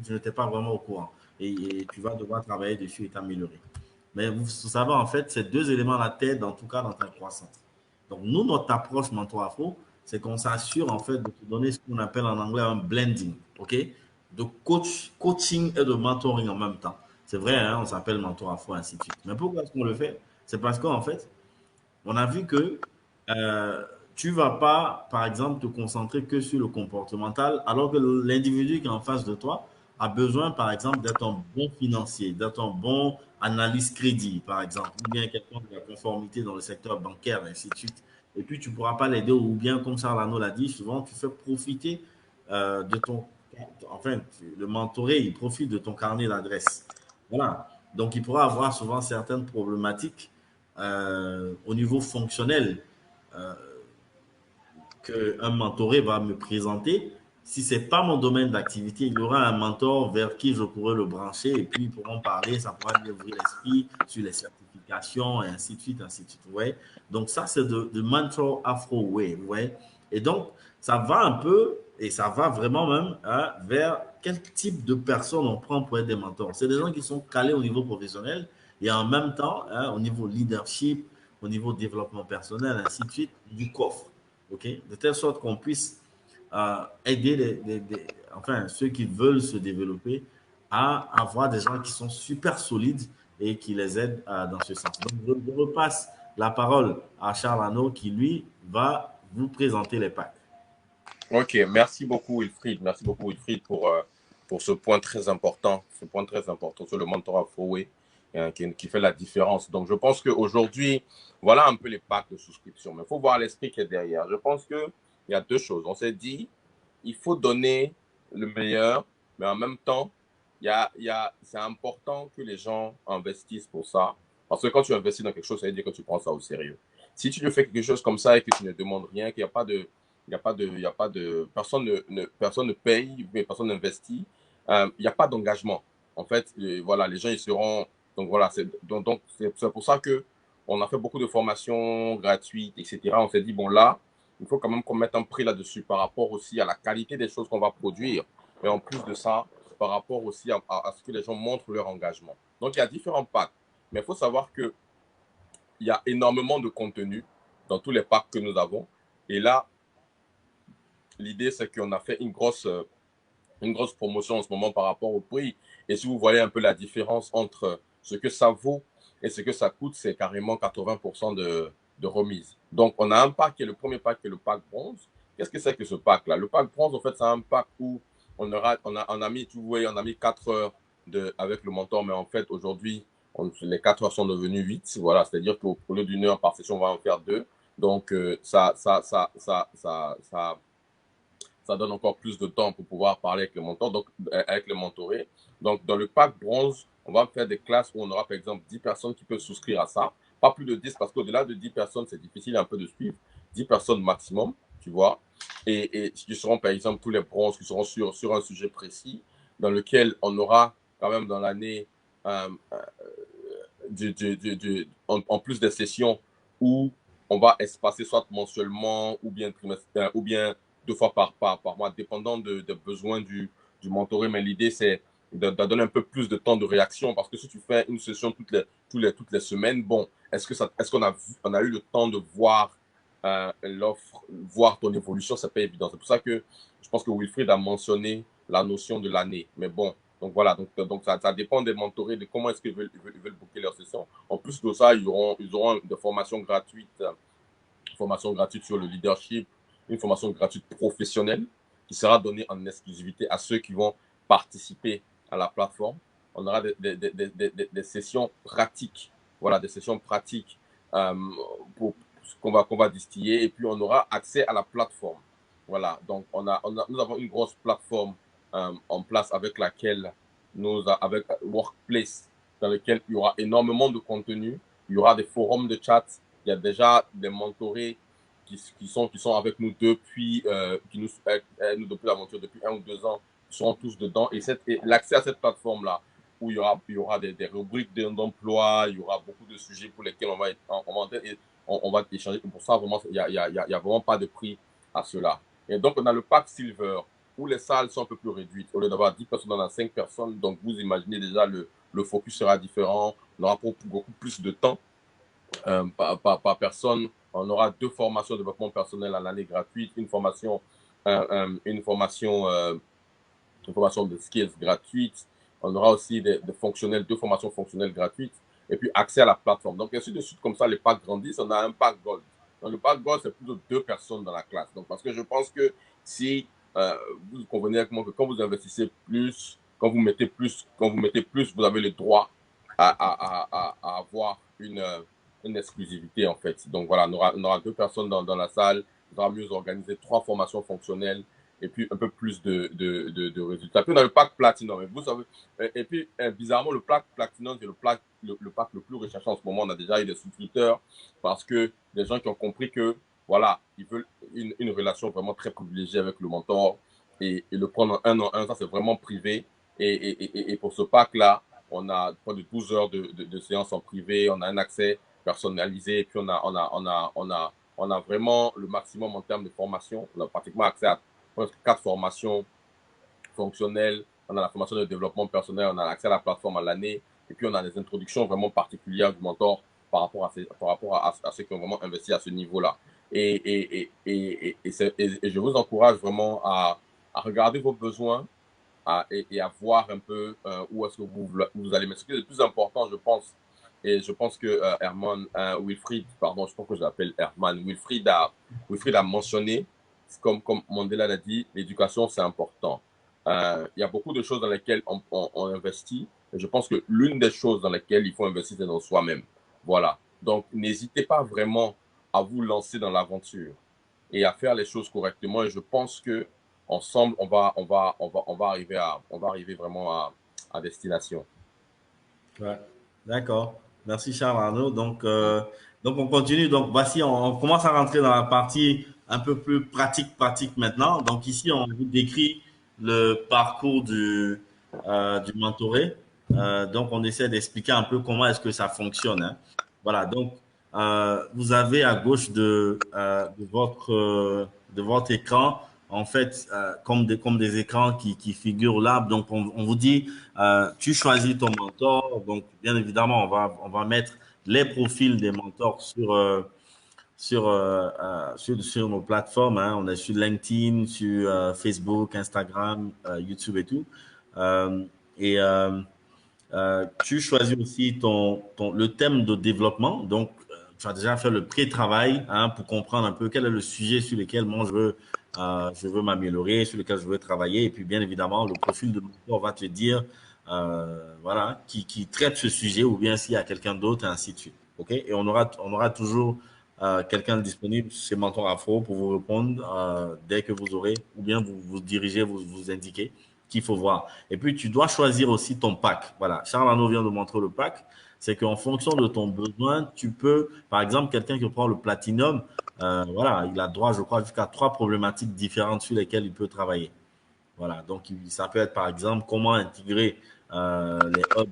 tu n'étais pas vraiment au courant. Et tu vas devoir travailler dessus et t'améliorer. Mais vous savez, en fait, ces 2 éléments la tête, en tout cas, dans ta croissance. Donc, nous, notre approche Mentor Afro, c'est qu'on s'assure, en fait, de te donner ce qu'on appelle en anglais un blending, OK? De coaching et de mentoring en même temps. C'est vrai, hein, on s'appelle Mentor Afro, ainsi de suite. Mais pourquoi est-ce qu'on le fait? C'est parce qu'en fait, on a vu que tu ne vas pas, par exemple, te concentrer que sur le comportemental, alors que l'individu qui est en face de toi a besoin, par exemple, d'être un bon financier, d'être un bon analyste crédit, par exemple, ou bien quelqu'un de la conformité dans le secteur bancaire, ainsi de suite. Et puis, tu ne pourras pas l'aider, ou bien, comme Charles Arnaud l'a dit, souvent, tu fais profiter de ton... Enfin, le mentoré, il profite de ton carnet d'adresse. Voilà. Donc, il pourra avoir souvent certaines problématiques au niveau fonctionnel qu'un mentoré va me présenter. Si ce n'est pas mon domaine d'activité, il y aura un mentor vers qui je pourrais le brancher et puis ils pourront parler, ça pourra lui ouvrir l'esprit sur les certifications et ainsi de suite, ainsi de suite. Vous voyez? Donc ça, c'est de Mentor Afro Way. Vous voyez? Et donc, ça va un peu, et ça va vraiment même vers quel type de personnes on prend pour être des mentors. C'est des gens qui sont calés au niveau professionnel et en même temps, au niveau leadership, au niveau développement personnel, ainsi de suite, du coffre. OK? De telle sorte qu'on puisse aider enfin, ceux qui veulent se développer à avoir des gens qui sont super solides et qui les aident dans ce sens. Donc, je repasse la parole à Charles Arnaud qui, lui, va vous présenter les packs.
Ok, merci beaucoup Wilfried pour ce point très important, sur le mentorat Afro-Way qui fait la différence. Donc, je pense qu'aujourd'hui, voilà un peu les packs de souscription. Mais il faut voir l'esprit qui est derrière. Je pense qu'il y a 2 choses. On s'est dit, il faut donner le meilleur, mais en même temps, c'est important que les gens investissent pour ça. Parce que quand tu investis dans quelque chose, ça veut dire que tu prends ça au sérieux. Si tu ne fais quelque chose comme ça et que tu ne demandes rien, qu'il n'y a pas de, personne ne paye, mais personne n'investit, il n'y a pas d'engagement. En fait, voilà, les gens, ils seront, donc voilà, c'est pour ça qu'on a fait beaucoup de formations gratuites, etc. On s'est dit, bon là, il faut quand même qu'on mette un prix là-dessus par rapport aussi à la qualité des choses qu'on va produire. Mais en plus de ça, par rapport aussi à ce que les gens montrent leur engagement. Donc, il y a différents packs. Mais il faut savoir qu'il y a énormément de contenu dans tous les packs que nous avons. Et là, l'idée, c'est qu'on a fait une grosse promotion en ce moment par rapport au prix. Et si vous voyez un peu la différence entre ce que ça vaut et ce que ça coûte, c'est carrément 80% de remise. Donc, on a un pack qui est le premier pack, qui est le pack bronze. Qu'est-ce que c'est que ce pack-là? Le pack bronze, en fait, c'est un pack où on a mis, tu vois, on a mis 4 heures avec le mentor, mais en fait, aujourd'hui, les 4 heures sont devenues 8. Voilà, c'est-à-dire qu'au lieu d'1 heure par session, on va en faire 2. Donc, ça ça donne encore plus de temps pour pouvoir parler avec le mentor, donc avec le mentoré. Donc, dans le pack bronze, on va faire des classes où on aura par exemple 10 personnes qui peuvent souscrire à ça. Pas plus de 10 parce qu'au-delà de 10 personnes, c'est difficile un peu de suivre. 10 personnes maximum, tu vois. Et qui seront par exemple tous les bronzes qui seront sur un sujet précis dans lequel on aura quand même dans l'année en plus des sessions où on va espacer soit mensuellement ou bien trimestriellement ou bien 2 fois par mois, dépendant des besoins du mentoré. Mais l'idée, c'est de donner un peu plus de temps de réaction parce que si tu fais une session toutes les semaines, bon, est-ce qu'on a eu le temps de voir l'offre, voir ton évolution? C'est pas évident. C'est pour ça que je pense que Wilfried a mentionné la notion de l'année. Mais bon, donc voilà, donc ça dépend des mentorés, de comment est-ce qu'ils veulent booker leur session. En plus de ça, ils auront des formations gratuites sur le leadership, une formation gratuite professionnelle qui sera donnée en exclusivité à ceux qui vont participer à la plateforme. On aura des sessions pratiques, voilà, des sessions pratiques qu'on va distiller, et puis on aura accès à la plateforme. Voilà, donc nous avons une grosse plateforme en place avec laquelle avec Workplace, dans lequel il y aura énormément de contenu, il y aura des forums de chat, il y a déjà des mentorés qui sont avec nous depuis depuis l'aventure, depuis 1 ou 2 ans, qui seront tous dedans. Et l'accès à cette plateforme-là, où il y aura des rubriques d'emploi, il y aura beaucoup de sujets pour lesquels on va échanger. Pour ça, vraiment, il n'y a vraiment pas de prix à cela. Et donc, on a le pack Silver, où les salles sont un peu plus réduites. Au lieu d'avoir 10 personnes, on a 5 personnes. Donc, vous imaginez déjà, le focus sera différent. On aura beaucoup plus de temps par personne. On aura 2 formations de développement personnel à l'année gratuite, une formation de skills gratuite. On aura aussi des fonctionnels, 2 formations fonctionnelles gratuites, et puis accès à la plateforme. Donc, ainsi de suite, comme ça, les packs grandissent. On a un pack Gold. Dans le pack Gold, c'est plus de 2 personnes dans la classe. Donc, parce que je pense que si vous convenez avec moi que quand vous investissez plus, quand vous mettez plus, vous avez le droit à avoir une exclusivité, en fait. Donc, voilà, on aura 2 personnes dans la salle. On aura mieux organisé 3 formations fonctionnelles et puis un peu plus de résultats. Puis on a le pack Platinum. Et vous savez, et puis bizarrement, le pack Platinum, c'est le pack le plus recherché en ce moment. On a déjà eu des souscripteurs parce que des gens qui ont compris que, voilà, ils veulent une relation vraiment très privilégiée avec le mentor, et le prendre en 1, ça c'est vraiment privé. Et pour ce pack-là, on a près de 12 heures de séance en privé, on a un accès personnalisé, et puis on a vraiment le maximum en termes de formation. On a pratiquement accès à presque 4 formations fonctionnelles. On a la formation de développement personnel, on a accès à la plateforme à l'année, et puis on a des introductions vraiment particulières du mentor par rapport à ceux qui ont vraiment investi à ce niveau-là. Et je vous encourage vraiment à regarder vos besoins et à voir un peu où est-ce que vous allez. Mais ce qui est le plus important, je pense, et je pense que Wilfried, pardon, je pense que je l'appelle Herman, Wilfried a mentionné, comme Mandela l'a dit, l'éducation, c'est important. Il y a beaucoup de choses dans lesquelles on investit, et je pense que l'une des choses dans lesquelles il faut investir, c'est dans soi-même. Voilà. Donc, n'hésitez pas vraiment à vous lancer dans l'aventure et à faire les choses correctement. Et je pense que ensemble, on va arriver vraiment à destination.
Ouais. D'accord. Merci Charles Arnaud. Donc on continue. Donc voici, on commence à rentrer dans la partie un peu plus pratique maintenant. Donc ici, on vous décrit le parcours du mentoré. Donc on essaie d'expliquer un peu comment est-ce que ça fonctionne, hein. Voilà. Donc vous avez à gauche de votre écran, en fait, comme des écrans qui figurent là. Donc, on vous dit, tu choisis ton mentor. Donc, bien évidemment, on va mettre les profils des mentors sur nos plateformes, hein. On est sur LinkedIn, sur Facebook, Instagram, YouTube et tout. Tu choisis aussi le thème de développement. Donc, tu vas déjà faire le pré-travail, hein, pour comprendre un peu quel est le sujet sur lequel moi je veux m'améliorer, sur lequel je veux travailler. Et puis, bien évidemment, le profil de mentor va te dire, qui traite ce sujet, ou bien s'il y a quelqu'un d'autre, et ainsi de suite. OK? Et on aura toujours quelqu'un disponible chez Mentor Afro pour vous répondre dès que vous aurez, ou bien vous dirigez, vous indiquez qu'il faut voir. Et puis, tu dois choisir aussi ton pack. Voilà, Charles Arnaud vient de montrer le pack. C'est qu'en fonction de ton besoin, tu peux, par exemple, quelqu'un qui prend le platinum, voilà, il a droit, je crois, jusqu'à 3 problématiques différentes sur lesquelles il peut travailler. Voilà, donc ça peut être par exemple comment intégrer les grands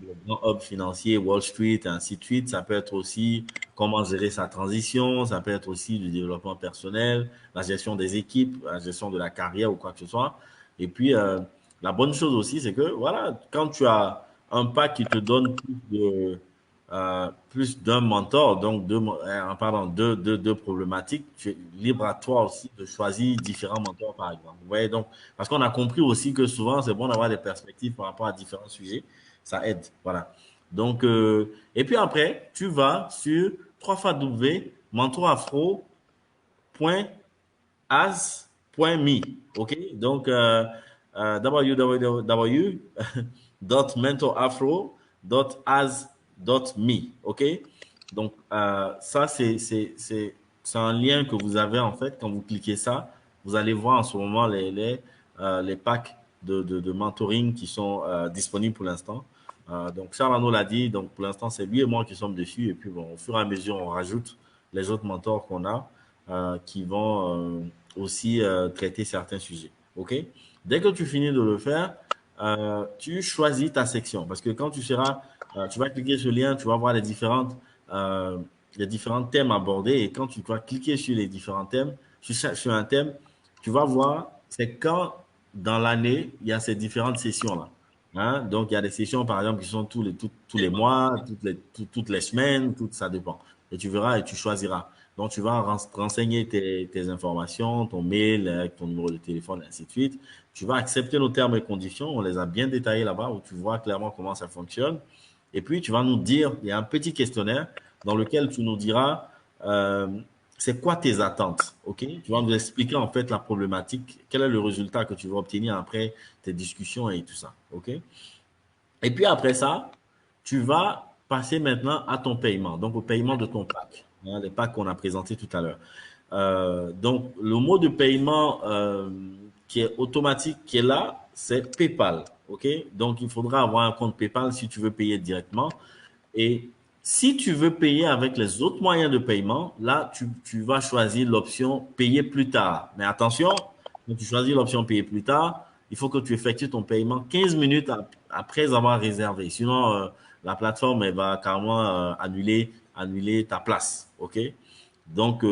hubs financiers, Wall Street et ainsi de suite. Ça peut être aussi comment gérer sa transition. Ça peut être aussi du développement personnel, la gestion des équipes, la gestion de la carrière ou quoi que ce soit. Et puis, la bonne chose aussi, c'est que voilà, quand tu as un pack qui te donne plus d'un mentor, donc deux problématiques, tu es libre à toi aussi de choisir différents mentors, par exemple. Vous voyez, donc, parce qu'on a compris aussi que souvent, c'est bon d'avoir des perspectives par rapport à différents sujets. Ça aide. Voilà. Donc, et puis après, tu vas sur www.mentorafro.as.me. OK? Donc, www.mentorafro.as.me. OK? Donc, ça, c'est un lien que vous avez en fait. Quand vous cliquez ça, vous allez voir en ce moment les packs de mentoring qui sont disponibles pour l'instant. Donc, Charles Arnaud l'a dit. Donc, pour l'instant, c'est lui et moi qui sommes dessus. Et puis, bon, au fur et à mesure, on rajoute les autres mentors qu'on a qui vont aussi traiter certains sujets. OK? Dès que tu finis de le faire, tu choisis ta section. Parce que quand tu seras, tu vas cliquer sur le lien, tu vas voir les différents thèmes abordés. Et quand tu vas cliquer sur les différents thèmes, sur un thème, tu vas voir c'est quand dans l'année, il y a ces différentes sessions-là. Hein? Donc, il y a des sessions, par exemple, qui sont tous les mois, toutes les semaines, ça dépend. Et tu verras et tu choisiras. Donc, tu vas renseigner tes informations, ton mail, ton numéro de téléphone, et ainsi de suite. Tu vas accepter nos termes et conditions. On les a bien détaillés là-bas où tu vois clairement comment ça fonctionne. Et puis, tu vas nous dire, il y a un petit questionnaire dans lequel tu nous diras c'est quoi tes attentes, OK? Tu vas nous expliquer en fait la problématique, quel est le résultat que tu vas obtenir après tes discussions et tout ça, OK? Et puis après ça, tu vas passer maintenant à ton paiement, donc au paiement de ton pack, hein, les packs qu'on a présentés tout à l'heure. Donc, le mot de paiement qui est automatique, qui est là, c'est PayPal, OK? Donc, il faudra avoir un compte PayPal si tu veux payer directement. Et si tu veux payer avec les autres moyens de paiement, là, tu vas choisir l'option payer plus tard. Mais attention, quand tu choisis l'option payer plus tard, il faut que tu effectues ton paiement 15 minutes après avoir réservé. Sinon, la plateforme, elle va carrément annuler ta place. OK? Donc,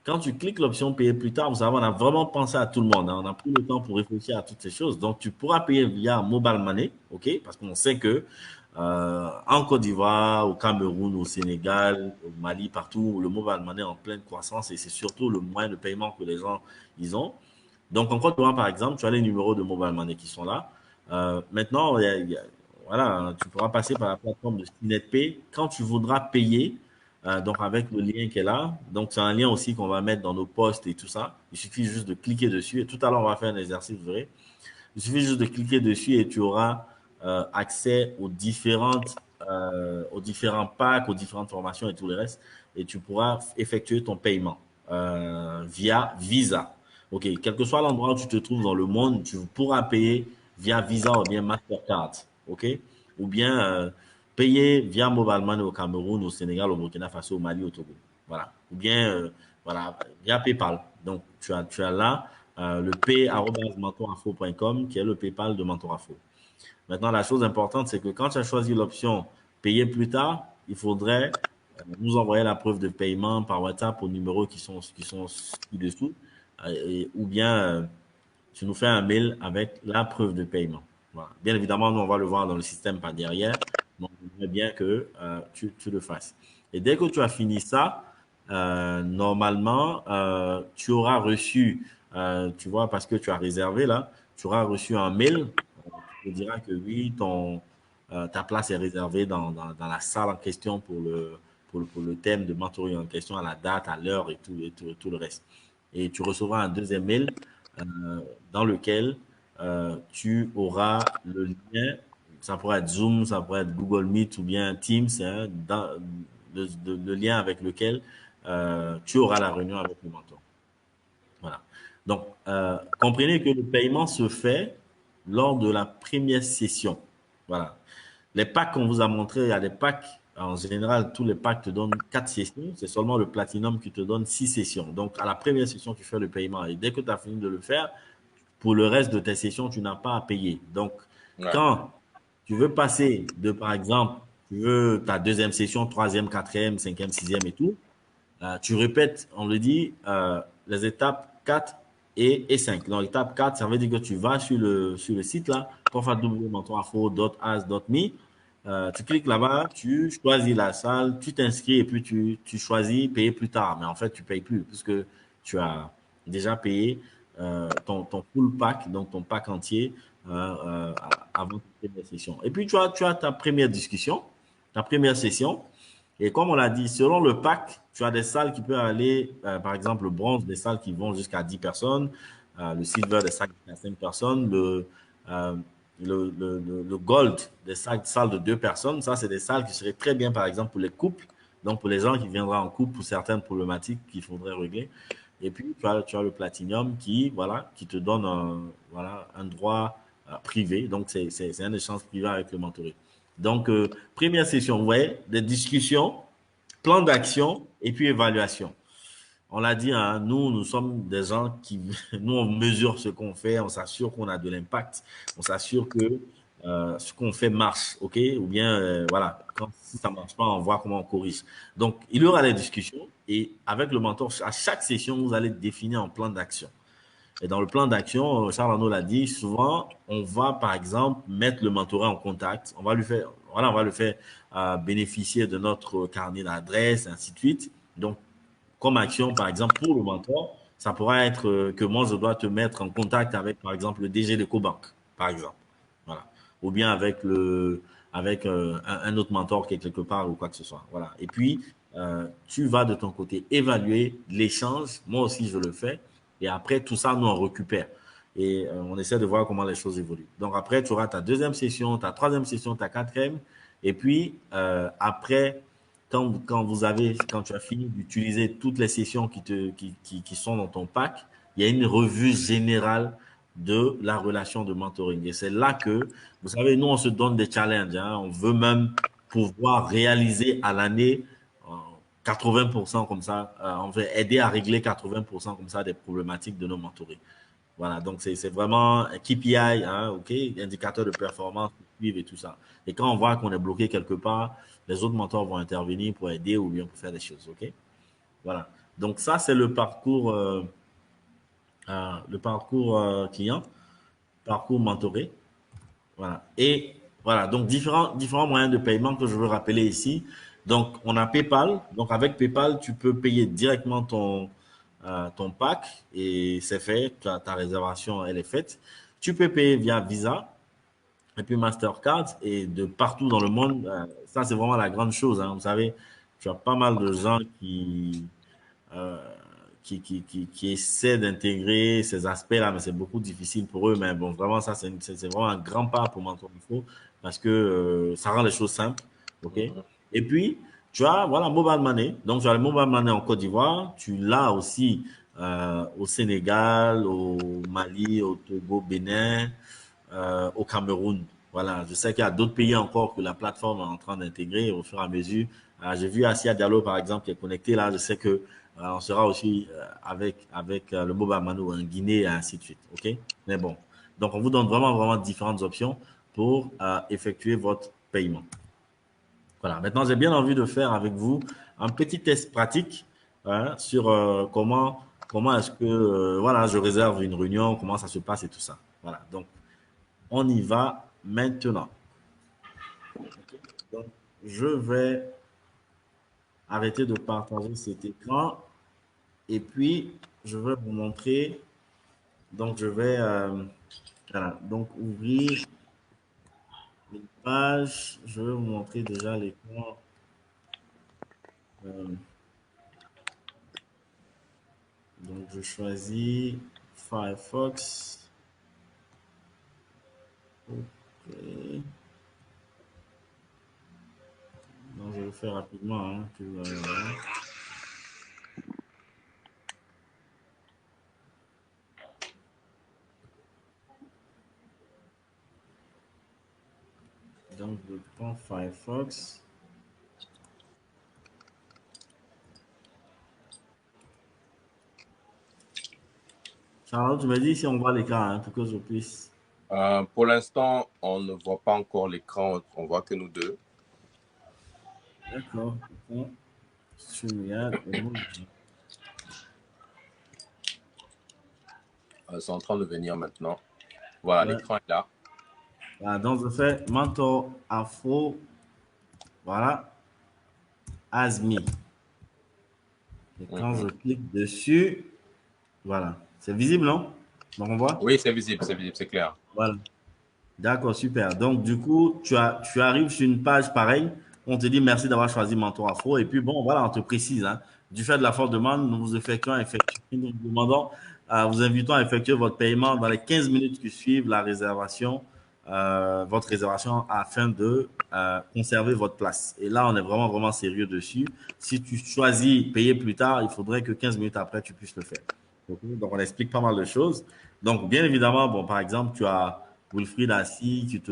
quand tu cliques l'option payer plus tard, vous savez, on a vraiment pensé à tout le monde. Hein. On a pris le temps pour réfléchir à toutes ces choses. Donc, tu pourras payer via Mobile Money, OK? Parce qu'on sait que en Côte d'Ivoire, au Cameroun, au Sénégal, au Mali, partout, le mobile money est en pleine croissance et c'est surtout le moyen de paiement que les gens ils ont. Donc, en Côte d'Ivoire, par exemple, tu as les numéros de mobile money qui sont là. Maintenant, voilà, tu pourras passer par la plateforme de SynetPay quand tu voudras payer. Donc, avec le lien qui est là. Donc, c'est un lien aussi qu'on va mettre dans nos posts et tout ça. Il suffit juste de cliquer dessus. Et tout à l'heure, on va faire un exercice, vous verrez. Il suffit juste de cliquer dessus et tu auras accès aux différents packs, aux différentes formations et tout le reste. Et tu pourras effectuer ton paiement via Visa. OK. Quel que soit l'endroit où tu te trouves dans le monde, tu pourras payer via Visa ou bien Mastercard. OK. Ou bien payer via Mobile Money au Cameroun, au Sénégal, au Burkina Faso, au Mali, au Togo. Voilà. Ou bien voilà, via PayPal. Donc, tu as là le pay@mentorafro.com qui est le PayPal de Mentorafro. Maintenant, la chose importante, c'est que quand tu as choisi l'option payer plus tard, il faudrait nous envoyer la preuve de paiement par WhatsApp aux numéros qui sont ci-dessous, ou bien tu nous fais un mail avec la preuve de paiement. Voilà. Bien évidemment, nous, on va le voir dans le système par derrière, donc il faudrait bien que tu le fasses. Et dès que tu as fini ça, normalement, tu auras reçu, tu vois, parce que tu as réservé là, tu auras reçu un mail te dira que oui, ta place est réservée dans la salle en question pour le thème de mentoring en question, à la date, à l'heure et tout le reste. Et tu recevras un deuxième mail dans lequel tu auras le lien, ça pourrait être Zoom, ça pourrait être Google Meet ou bien Teams, hein, le lien avec lequel tu auras la réunion avec le mentor. Voilà. Donc, comprenez que le paiement se fait lors de la première session. Voilà. Les packs qu'on vous a montrés, il y a des packs, en général, tous les packs te donnent 4 sessions. C'est seulement le Platinum qui te donne 6 sessions. Donc, à la première session, tu fais le paiement. Et dès que tu as fini de le faire, pour le reste de tes sessions, tu n'as pas à payer. Donc, quand tu veux passer de, par exemple, tu veux ta deuxième session, troisième, quatrième, cinquième, sixième et tout, tu répètes, on le dit, les étapes 4 et 5. Donc, étape 4, ça veut dire que tu vas sur le site là, www.mentorafro.as.me. Tu cliques là-bas, tu choisis la salle, tu t'inscris et puis tu choisis payer plus tard. Mais en fait, tu payes plus puisque tu as déjà payé ton full pack, donc ton pack entier avant ta session. Et puis, tu as ta première discussion, ta première session. Et comme on l'a dit, selon le pack, tu as des salles qui peuvent aller, par exemple, le bronze, des salles qui vont jusqu'à 10 personnes, le silver, des salles à 5 personnes, le gold, des salles de 2 personnes. Ça, c'est des salles qui seraient très bien, par exemple, pour les couples, donc pour les gens qui viendraient en couple pour certaines problématiques qu'il faudrait régler. Et puis, tu as le platinum qui, voilà, qui te donne un droit privé. Donc, c'est un échange privé avec le mentoré. Donc, première session, vous voyez, des discussions, plan d'action et puis évaluation. On l'a dit, hein, nous sommes des gens qui, nous, on mesure ce qu'on fait, on s'assure qu'on a de l'impact, on s'assure que ce qu'on fait marche, ok? Ou bien, voilà, si ça marche pas, on voit comment on corrige. Donc, il y aura les discussions et avec le mentor, à chaque session, vous allez définir un plan d'action. Et dans le plan d'action, Charles Arnaud l'a dit, souvent, on va, par exemple, mettre le mentoré en contact. On va le faire bénéficier de notre carnet d'adresses, ainsi de suite. Donc, comme action, par exemple, pour le mentor, ça pourra être que moi, je dois te mettre en contact avec, par exemple, le DG de Cobank, par exemple. Voilà. Ou bien avec un autre mentor qui est quelque part ou quoi que ce soit. Voilà. Et puis, tu vas de ton côté évaluer l'échange. Moi aussi, je le fais. Et après, tout ça, nous, on récupère. Et on essaie de voir comment les choses évoluent. Donc, après, tu auras ta deuxième session, ta troisième session, ta quatrième. Et puis, après, quand tu as fini d'utiliser toutes les sessions qui sont dans ton pack, il y a une revue générale de la relation de mentoring. Et c'est là que, vous savez, nous, on se donne des challenges. Hein. On veut même pouvoir réaliser à l'année 80% comme ça. On veut aider à régler 80% comme ça des problématiques de nos mentorés. Voilà, donc c'est vraiment un KPI, hein, ok, indicateur de performance, suivre et tout ça. Et quand on voit qu'on est bloqué quelque part, les autres mentors vont intervenir pour aider ou bien pour faire des choses, ok. Voilà. Donc ça c'est le parcours client, parcours mentoré. Voilà. Et voilà, donc différents moyens de paiement que je veux rappeler ici. Donc on a PayPal. Donc avec PayPal, tu peux payer directement ton pack et c'est fait, ta réservation elle est faite. Tu peux payer via Visa et puis Mastercard et de partout dans le monde. Ça c'est vraiment la grande chose. Hein. Vous savez, tu as pas mal de gens euh, qui essaient d'intégrer ces aspects-là, mais c'est beaucoup difficile pour eux. Mais bon, vraiment, ça, c'est vraiment un grand pas pour Mentor Info parce que ça rend les choses simples. OK? Et puis, tu as, voilà, Mobile Money. Donc, tu as le Mobile Money en Côte d'Ivoire. Tu l'as aussi au Sénégal, au Mali, au Togo, Bénin, au Cameroun. Voilà, je sais qu'il y a d'autres pays encore que la plateforme est en train d'intégrer au fur et à mesure. J'ai vu Asia Diallo, par exemple, qui est connecté là. Je sais que on sera aussi avec le Mobile Money en Guinée et ainsi de suite. OK? Mais bon. Donc, on vous donne vraiment différentes options pour effectuer votre paiement. Voilà. Maintenant, j'ai bien envie de faire avec vous un petit test pratique hein, sur comment est-ce que voilà, je réserve une réunion, comment ça se passe et tout ça. Voilà. Donc, on y va maintenant. Okay. Donc, je vais arrêter de partager cet écran et puis je vais vous montrer. Donc, je vais voilà, donc ouvrir une page. Je vais vous montrer déjà l'écran. Donc, je choisis Firefox. OK. Donc, je vais le faire rapidement. Hein, Firefox. Charlotte, tu me dis si on voit l'écran hein, pour que je puisse.
Pour l'instant, on ne voit pas encore l'écran, on voit que nous deux.
D'accord.
C'est en train de venir maintenant. Voilà, l'écran est là.
Voilà, donc je fais Mentor Afro. Voilà. Asmi. Et quand je clique dessus, voilà. C'est visible, non? Donc on voit?
Oui, c'est visible, c'est clair.
Voilà. D'accord, super. Donc, du coup, tu arrives sur une page pareille. On te dit merci d'avoir choisi Mentor Afro. Et puis, bon, voilà, on te précise. Hein, du fait de la forte demande, nous vous nous demandons, vous invitons à effectuer votre paiement dans les 15 minutes qui suivent la réservation, votre réservation afin de conserver votre place. Et là, on est vraiment, vraiment sérieux dessus. Si tu choisis payer plus tard, il faudrait que 15 minutes après, tu puisses le faire. Donc, on explique pas mal de choses. Donc, bien évidemment, bon, par exemple, tu as Wilfried assis, qui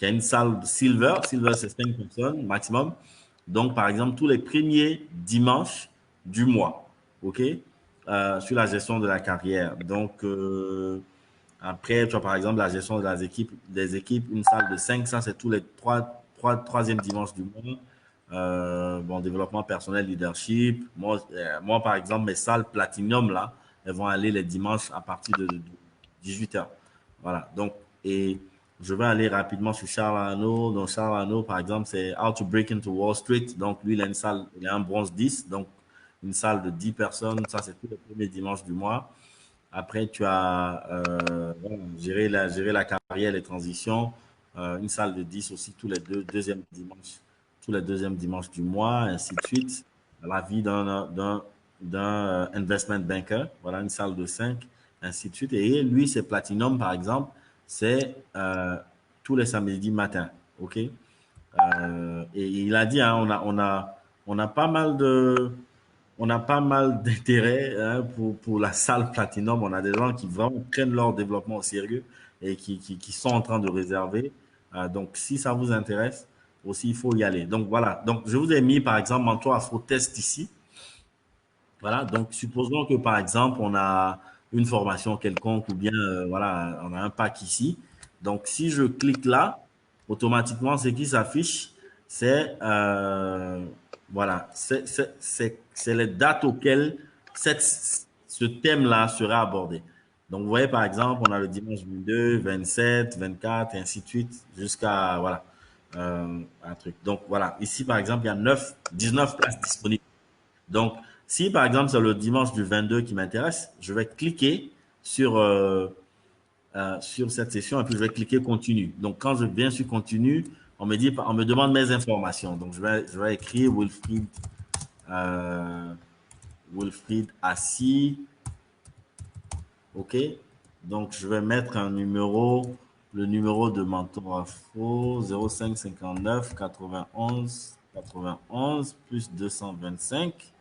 a une salle Silver. Silver, c'est 5 personnes maximum. Donc, par exemple, tous les premiers dimanches du mois, OK, sur la gestion de la carrière. Donc, après, tu as par exemple la gestion des équipes, une salle de 5, ça, c'est tous les troisième dimanche du mois. Bon, développement personnel, leadership. Moi, par exemple, mes salles Platinum, là, elles vont aller les dimanches à partir de 18h. Voilà. Donc, et je vais aller rapidement sur Charles Arnaud. Donc, Charles Arnaud, par exemple, c'est How to Break into Wall Street. Donc, lui, il a une salle, il a un bronze 10. Donc, une salle de 10 personnes. Ça, c'est tous les premiers dimanches du mois. Après, tu as gérer la carrière, les transitions. Une salle de 10 aussi tous les deuxièmes dimanches du mois, ainsi de suite. La vie d'un investment banker. Voilà, une salle de 5, ainsi de suite. Et lui, c'est Platinum, par exemple. C'est tous les samedis matin. OK? Et il a dit, hein, on a pas mal d'intérêt hein, pour la salle Platinum. On a des gens qui vraiment prennent leur développement au sérieux et qui sont en train de réserver. Donc, si ça vous intéresse, aussi, il faut y aller. Donc, voilà. Donc, je vous ai mis, par exemple, Mentor Afro Test ici. Voilà. Donc, supposons que, par exemple, on a une formation quelconque ou bien, voilà, on a un pack ici. Donc, si je clique là, automatiquement, ce qui s'affiche, c'est voilà, c'est les dates auxquelles ce thème-là sera abordé. Donc, vous voyez, par exemple, on a le dimanche 22, 27, 24, et ainsi de suite, jusqu'à, voilà, un truc. Donc, voilà, ici, par exemple, il y a 19 places disponibles. Donc, si, par exemple, c'est le dimanche du 22 qui m'intéresse, je vais cliquer sur cette session et puis je vais cliquer continue. Donc, quand je viens sur continue, on me demande mes informations. Donc, je vais écrire Wilfried assis. OK. Donc, je vais mettre le numéro de Mentor Afro 05 59 91 91 plus 225.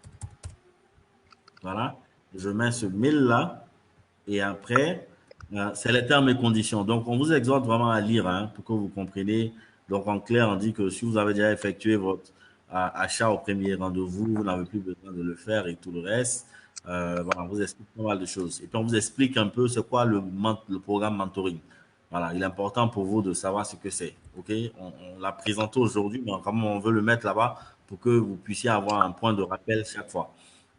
Voilà. Je mets ce mail là et après, c'est les termes et conditions. Donc, on vous exhorte vraiment à lire hein, pour que vous compreniez. Donc, en clair, on dit que si vous avez déjà effectué votre achat au premier rendez-vous, vous n'avez plus besoin de le faire et tout le reste. Voilà, on vous explique pas mal de choses. Et puis, on vous explique un peu c'est quoi le programme mentoring. Voilà, il est important pour vous de savoir ce que c'est. OK? On l'a présenté aujourd'hui, mais quand même, on veut le mettre là-bas pour que vous puissiez avoir un point de rappel chaque fois.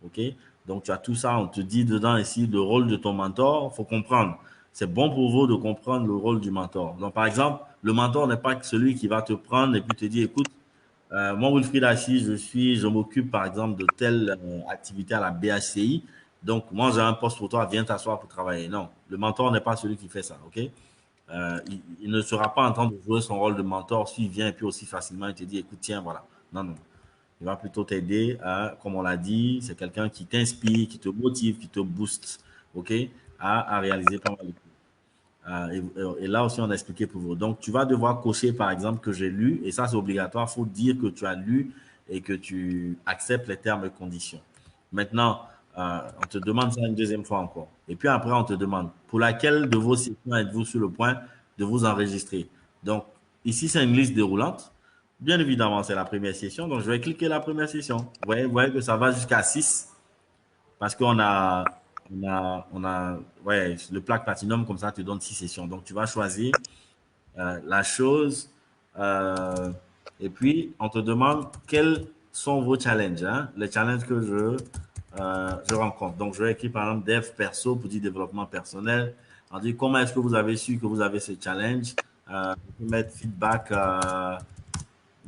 OK? Donc, tu as tout ça. On te dit dedans ici le rôle de ton mentor. Il faut comprendre. C'est bon pour vous de comprendre le rôle du mentor. Donc, par exemple, le mentor n'est pas celui qui va te prendre et puis te dire, écoute, moi, Wilfried Assis, je m'occupe, par exemple, de telle activité à la BHCI. Donc, moi, j'ai un poste pour toi, viens t'asseoir pour travailler. Non, le mentor n'est pas celui qui fait ça, OK? Il ne sera pas en train de jouer son rôle de mentor s'il vient et puis aussi facilement, il te dit, écoute, tiens, voilà. Non, non. Il va plutôt t'aider à, comme on l'a dit, c'est quelqu'un qui t'inspire, qui te motive, qui te booste, OK, à réaliser pas mal de choses. Et là aussi, on a expliqué pour vous. Donc, tu vas devoir cocher, par exemple, que j'ai lu, et ça, c'est obligatoire. Il faut dire que tu as lu et que tu acceptes les termes et conditions. Maintenant, on te demande ça une deuxième fois encore. Et puis après, on te demande pour laquelle de vos sessions êtes-vous sur le point de vous enregistrer. Donc, ici, c'est une liste déroulante. Bien évidemment, c'est la première session. Donc, je vais cliquer la première session. Vous voyez que ça va jusqu'à 6 parce ouais, le plaque platinum, comme ça, te donne 6 sessions. Donc, tu vas choisir la chose et puis, on te demande quels sont vos challenges, hein, les challenges que je rencontre. Donc, je vais écrire, par exemple, dev perso pour dire développement personnel. On dit comment est-ce que vous avez su que vous avez ce challenge. Je peux mettre feedback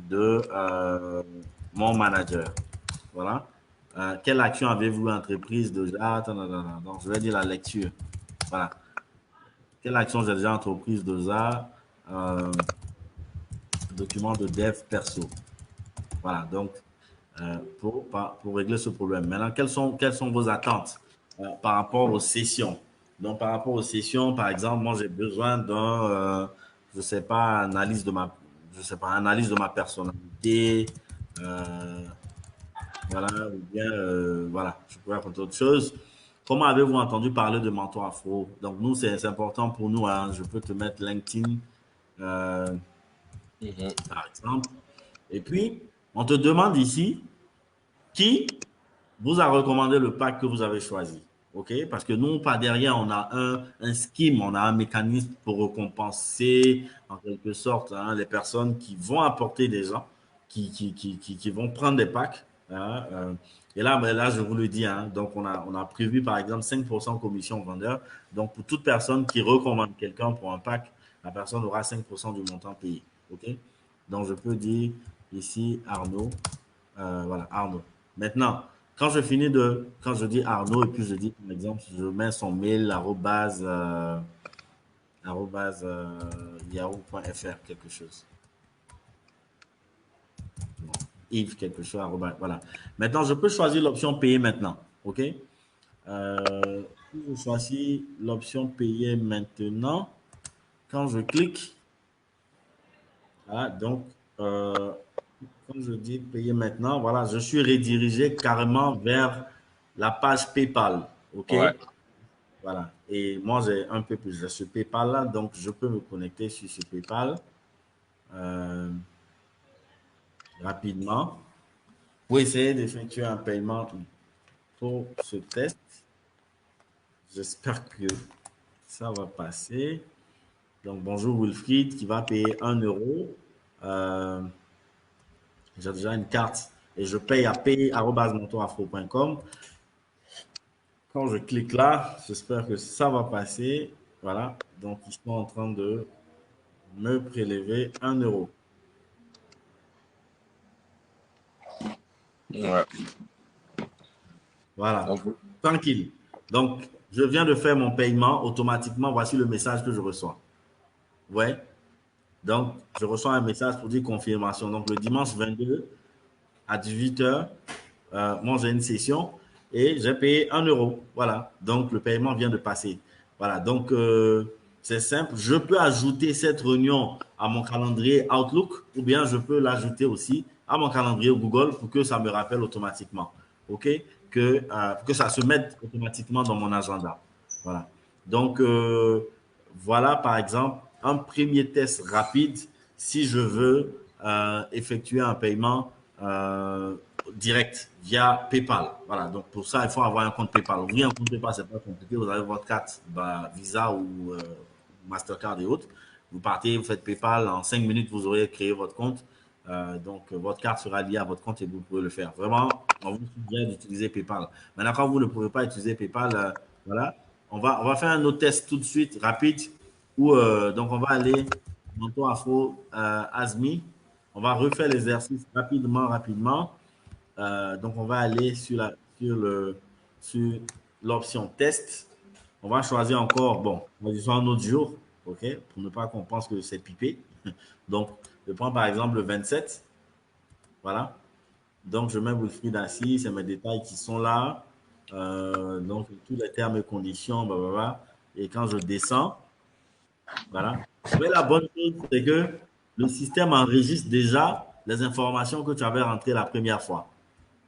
de mon manager. Voilà. Quelle action avez-vous entreprise déjà? Donc, je vais dire la lecture. Voilà. Quelle action j'ai déjà entreprise déjà? Document de dev perso. Voilà. Donc, pour régler ce problème. Maintenant, quelles sont vos attentes par rapport aux sessions? Donc, par rapport aux sessions, par exemple, moi, j'ai besoin d'un, je sais pas, analyse de ma personnalité, voilà, ou bien, voilà, je pourrais raconter autre chose. Comment avez-vous entendu parler de Mentor Afro? Donc, nous, c'est important pour nous, hein. Je peux te mettre LinkedIn, par exemple. Et puis, on te demande ici, qui vous a recommandé le pack que vous avez choisi? OK? Parce que nous, par derrière, on a un scheme, on a un mécanisme pour récompenser, en quelque sorte, hein, les personnes qui vont apporter des gens, qui vont prendre des packs. Hein, et là, ben là, je vous le dis, hein, donc on a prévu, par exemple, 5% commission au vendeur. Donc, pour toute personne qui recommande quelqu'un pour un pack, la personne aura 5% du montant payé. OK? Donc, je peux dire ici Arnaud. Voilà, Arnaud. Maintenant, quand je dis Arnaud et puis je dis, par exemple, je mets son mail yahoo.fr quelque chose. Bon, Yves quelque chose, voilà. Maintenant, je peux choisir l'option payer maintenant. OK? Si je choisis l'option payer maintenant, quand je clique, voilà, donc, quand je dis payer maintenant, voilà, je suis redirigé carrément vers la page PayPal. OK?
Ouais.
Voilà. Et moi, j'ai un peu plus. J'ai ce PayPal-là, donc je peux me connecter sur ce PayPal rapidement pour essayer d'effectuer un paiement pour ce test. J'espère que ça va passer. Donc, bonjour Wilfried qui va payer 1 euro. J'ai déjà une carte et je paye à paye@mentorafro.com. Quand je clique là, j'espère que ça va passer. Voilà. Donc, ils sont en train de me prélever 1 euro.
Ouais.
Voilà. Tranquille. Donc, je viens de faire mon paiement. Automatiquement, voici le message que je reçois. Ouais. Donc, je reçois un message pour dire confirmation. Donc, le dimanche 22 à 18h, moi, j'ai une session et j'ai payé 1 euro. Voilà. Donc, le paiement vient de passer. Voilà. Donc, c'est simple. Je peux ajouter cette réunion à mon calendrier Outlook ou bien je peux l'ajouter aussi à mon calendrier Google pour que ça me rappelle automatiquement. OK? Que ça se mette automatiquement dans mon agenda. Voilà. Donc, voilà, par exemple, un premier test rapide si je veux effectuer un paiement direct via PayPal. Voilà, donc pour ça, il faut avoir un compte PayPal. Ouvrir un compte PayPal, c'est pas compliqué. Vous avez votre carte Visa ou Mastercard et autres. Vous partez, vous faites PayPal. En 5 minutes, vous aurez créé votre compte. Donc, votre carte sera liée à votre compte et vous pouvez le faire. Vraiment, on vous suggère d'utiliser PayPal. Maintenant, quand vous ne pouvez pas utiliser PayPal, voilà, on va faire un autre test tout de suite, rapide, où donc on va aller Mentor Afro Azmi. On va refaire l'exercice rapidement. Donc, on va aller sur l'option test. On va choisir encore, bon, on va dire un autre jour, OK, pour ne pas qu'on pense que c'est pipé. Donc, je prends par exemple le 27. Voilà. Donc, je mets Wilfried assis, c'est mes détails qui sont là. Donc, tous les termes et conditions, blablabla. Et quand je descends, voilà. Mais la bonne chose, c'est que le système enregistre déjà les informations que tu avais rentrées la première fois.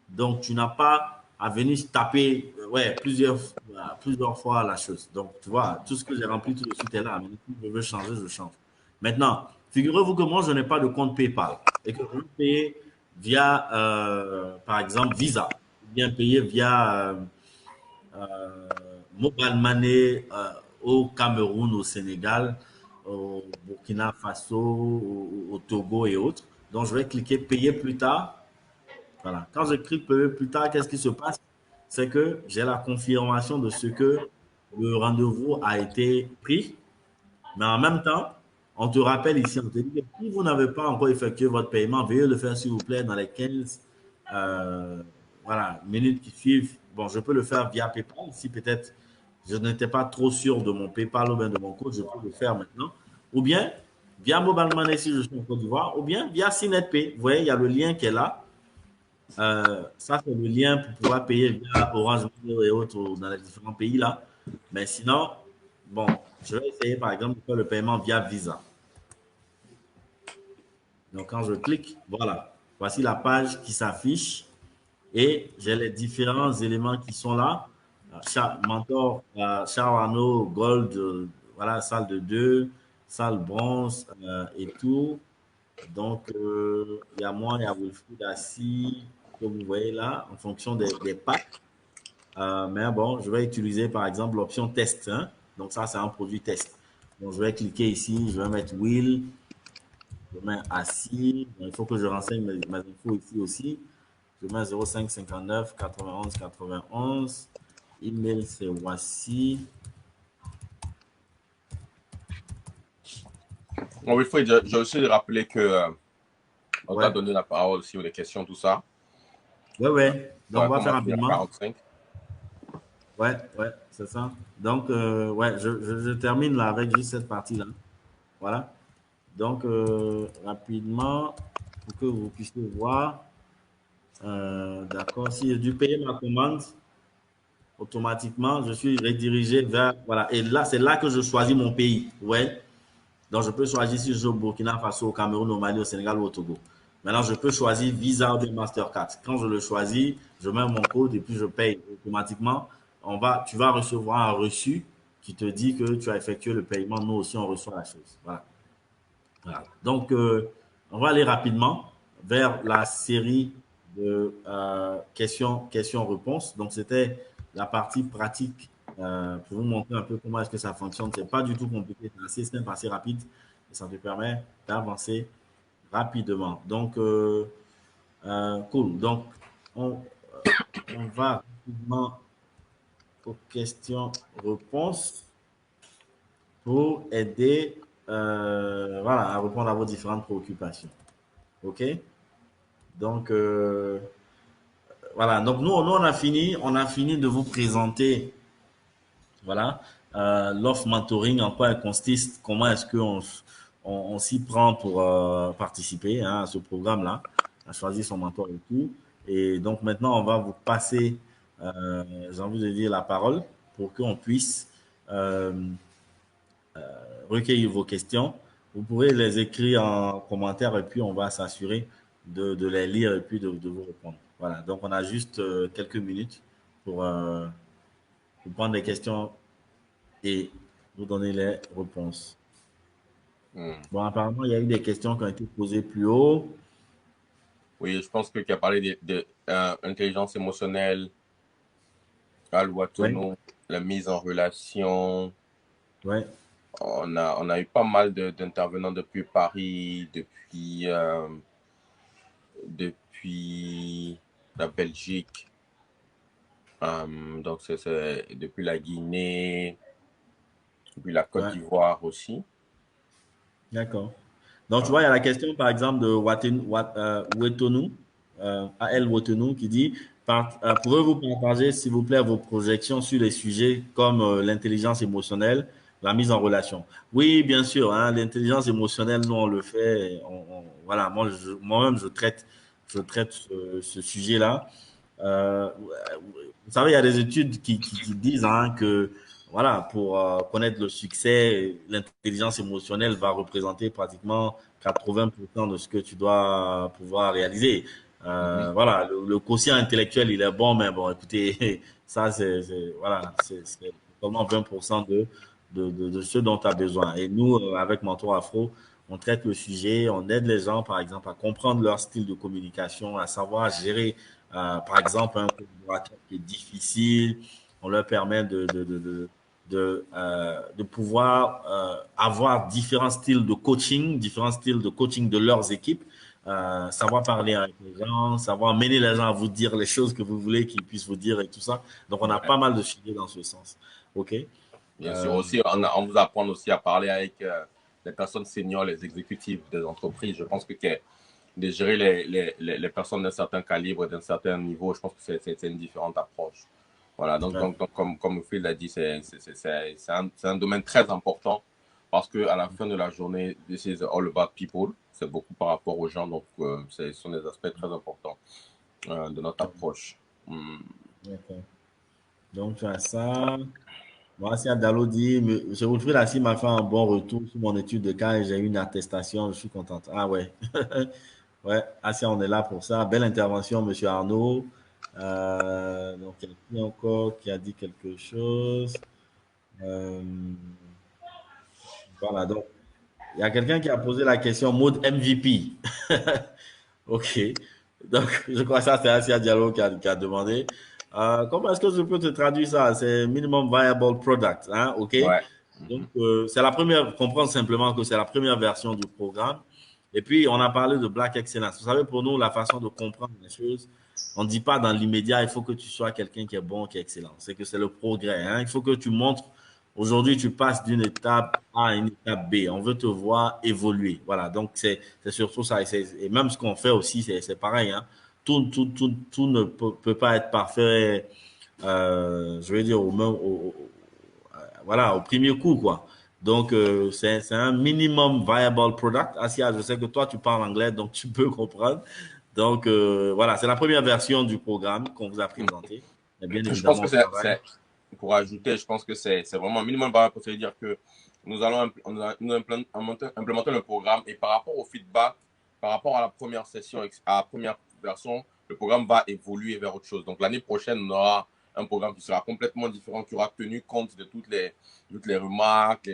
Donc, tu n'as pas à venir taper plusieurs fois la chose. Donc, tu vois, tout ce que j'ai rempli tout de suite est là. Mais si je veux changer, je change. Maintenant, figurez-vous que moi, je n'ai pas de compte PayPal. et que vous payez via, par exemple, Visa, ou bien payer via Mobile Money au Cameroun, au Sénégal, au Burkina Faso, au Togo et autres. Donc, je vais cliquer payer plus tard. Voilà. Quand je clique payer plus tard, qu'est-ce qui se passe? C'est que j'ai la confirmation de ce que le rendez-vous a été pris. Mais en même temps, on te rappelle ici, on te dit que si vous n'avez pas encore effectué votre paiement, veuillez le faire s'il vous plaît dans les 15 voilà, minutes qui suivent. Bon, je peux le faire via PayPal. Si peut-être je n'étais pas trop sûr de mon PayPal ou bien de mon code, je peux le faire maintenant. Ou bien via Mobile Money si je suis en Côte d'Ivoire, ou bien via CNetPay. Vous voyez, il y a le lien qui est là. Ça, c'est le lien pour pouvoir payer via Orange Money et autres dans les différents pays là. Mais sinon, bon, je vais essayer par exemple de faire le paiement via Visa. Donc, quand je clique, voilà, voici la page qui s'affiche et j'ai les différents éléments qui sont là. Mentor, Charles Arnaud, Gold, voilà, salle de 2, salle bronze et tout. Donc, il y a moi, il y a Wilfried Assis, que vous voyez là, en fonction des packs. Mais bon, je vais utiliser par exemple l'option test. Hein. Donc, ça, c'est un produit test. Donc, je vais cliquer ici, je vais mettre Will, je mets Assis. Donc, il faut que je renseigne mes infos ici aussi. Je mets 0559 91 91. Email, c'est voici.
Bon, Wilfried, j'ai aussi rappelé que on t'a donné la parole sur les questions, tout ça.
Ouais. Donc, on va faire rapidement.
45.
Ouais, c'est ça. Donc, ouais, je termine là avec juste cette partie-là. Voilà. Donc, rapidement, pour que vous puissiez voir. D'accord. Si j'ai dû payer ma commande, automatiquement, je suis redirigé vers. Voilà. Et là, c'est là que je choisis mon pays. Ouais. Donc, je peux choisir si je suis au Burkina Faso, au Cameroun, au Mali, au Sénégal ou au Togo. Maintenant, je peux choisir Visa ou bien Mastercard. Quand je le choisis, je mets mon code et puis je paye automatiquement. Tu vas recevoir un reçu qui te dit que tu as effectué le paiement. Nous aussi, on reçoit la chose. Voilà. Donc, on va aller rapidement vers la série de questions-réponses. Donc, c'était la partie pratique pour vous montrer un peu comment est-ce que ça fonctionne. Ce n'est pas du tout compliqué, c'est assez simple, assez rapide et ça te permet d'avancer rapidement. Donc, cool. Donc, on va rapidement aux questions-réponses pour aider voilà, à répondre à vos différentes préoccupations. OK? Donc, voilà. Donc, nous, on a fini de vous présenter voilà, l'offre mentoring, en quoi elle consiste, comment est-ce qu'on s'y prend pour participer à ce programme-là, à choisir son mentor et tout. Et donc, maintenant, on va vous passer, j'ai envie de dire, la parole pour qu'on puisse recueillir vos questions. Vous pourrez les écrire en commentaire et puis on va s'assurer de les lire et puis de vous répondre. Voilà, donc on a juste quelques minutes pour prendre des questions et vous donner les réponses. Bon, apparemment, il y a eu des questions qui ont été posées plus haut.
Oui, je pense que tu as parlé d'intelligence émotionnelle, Al-Watono, la mise en relation.
Ouais.
On a eu pas mal d'intervenants depuis Paris, depuis la Belgique, donc c'est depuis la Guinée, depuis la Côte d'Ivoire aussi.
D'accord. Donc, tu vois, il y a la question, par exemple, de Wetonu, A.L. Wetonu, qui dit pouvez-vous partager, s'il vous plaît, vos projections sur les sujets comme l'intelligence émotionnelle, la mise en relation? Oui, bien sûr, hein, l'intelligence émotionnelle, nous, on le fait. Voilà, moi-même, je traite ce sujet-là. Vous savez, il y a des études qui disent que voilà, pour connaître le succès, l'intelligence émotionnelle va représenter pratiquement 80% de ce que tu dois pouvoir réaliser. Voilà, le quotient intellectuel, il est bon, mais bon, écoutez, ça, c'est seulement 20% de ce dont tu as besoin. Et nous, avec Mentor Afro, on traite le sujet, on aide les gens, par exemple, à comprendre leur style de communication, à savoir gérer, par exemple, un collaborateur qui est difficile. On leur permet de pouvoir avoir différents styles de coaching de leurs équipes, savoir parler avec les gens, savoir mener les gens à vous dire les choses que vous voulez qu'ils puissent vous dire et tout ça. Donc, on a pas mal de sujets dans ce sens. OK?
Bien sûr, aussi, on vous apprend aussi à parler avec les personnes seniors, les exécutifs des entreprises. Je pense que de gérer les personnes d'un certain calibre, d'un certain niveau, je pense que c'est une différente approche. Voilà, donc comme Phil l'a dit, c'est un domaine très important parce qu'à la fin de la journée, this is all about people. C'est beaucoup par rapport aux gens, donc ce sont des aspects très importants de notre approche.
D'accord. Donc, tu as ça. Moi, si Adalo dit, M. Wilfried Assis m'a fait un bon retour sur mon étude de cas et j'ai eu une attestation, je suis contente. Ah ouais. Ouais, Assia, on est là pour ça. Belle intervention, M. Arnaud. Donc, il y a qui encore qui a dit quelque chose? Voilà, donc, il y a quelqu'un qui a posé la question mode MVP. OK. Donc, je crois que ça, c'est Assia Diallo qui a demandé. Comment est-ce que je peux te traduire ça? C'est Minimum Viable Product, hein? OK?
Ouais.
Donc, c'est la première, comprendre simplement que c'est la première version du programme. Et puis, on a parlé de Black Excellence. Vous savez, pour nous, la façon de comprendre les choses, on ne dit pas dans l'immédiat, il faut que tu sois quelqu'un qui est bon, qui est excellent. C'est que c'est le progrès, hein? Il faut que tu montres, aujourd'hui, tu passes d'une étape A à une étape B. On veut te voir évoluer. Voilà. Donc, c'est surtout ça. Et même ce qu'on fait aussi, c'est pareil, hein? Tout ne peut pas être parfait, je veux dire, voilà, au premier coup, quoi. Donc, c'est un minimum viable product. Asia, je sais que toi, tu parles anglais, donc tu peux comprendre. Donc, voilà, c'est la première version du programme qu'on vous a présenté. Et bien évidemment,
je pense que pour ajouter, je pense que c'est vraiment un minimum viable, ça veut dire que nous allons implémenter le programme et par rapport au feedback, par rapport à la première session, à la première version, le programme va évoluer vers autre chose. Donc, l'année prochaine, on aura un programme qui sera complètement différent, qui aura tenu compte de toutes les remarques,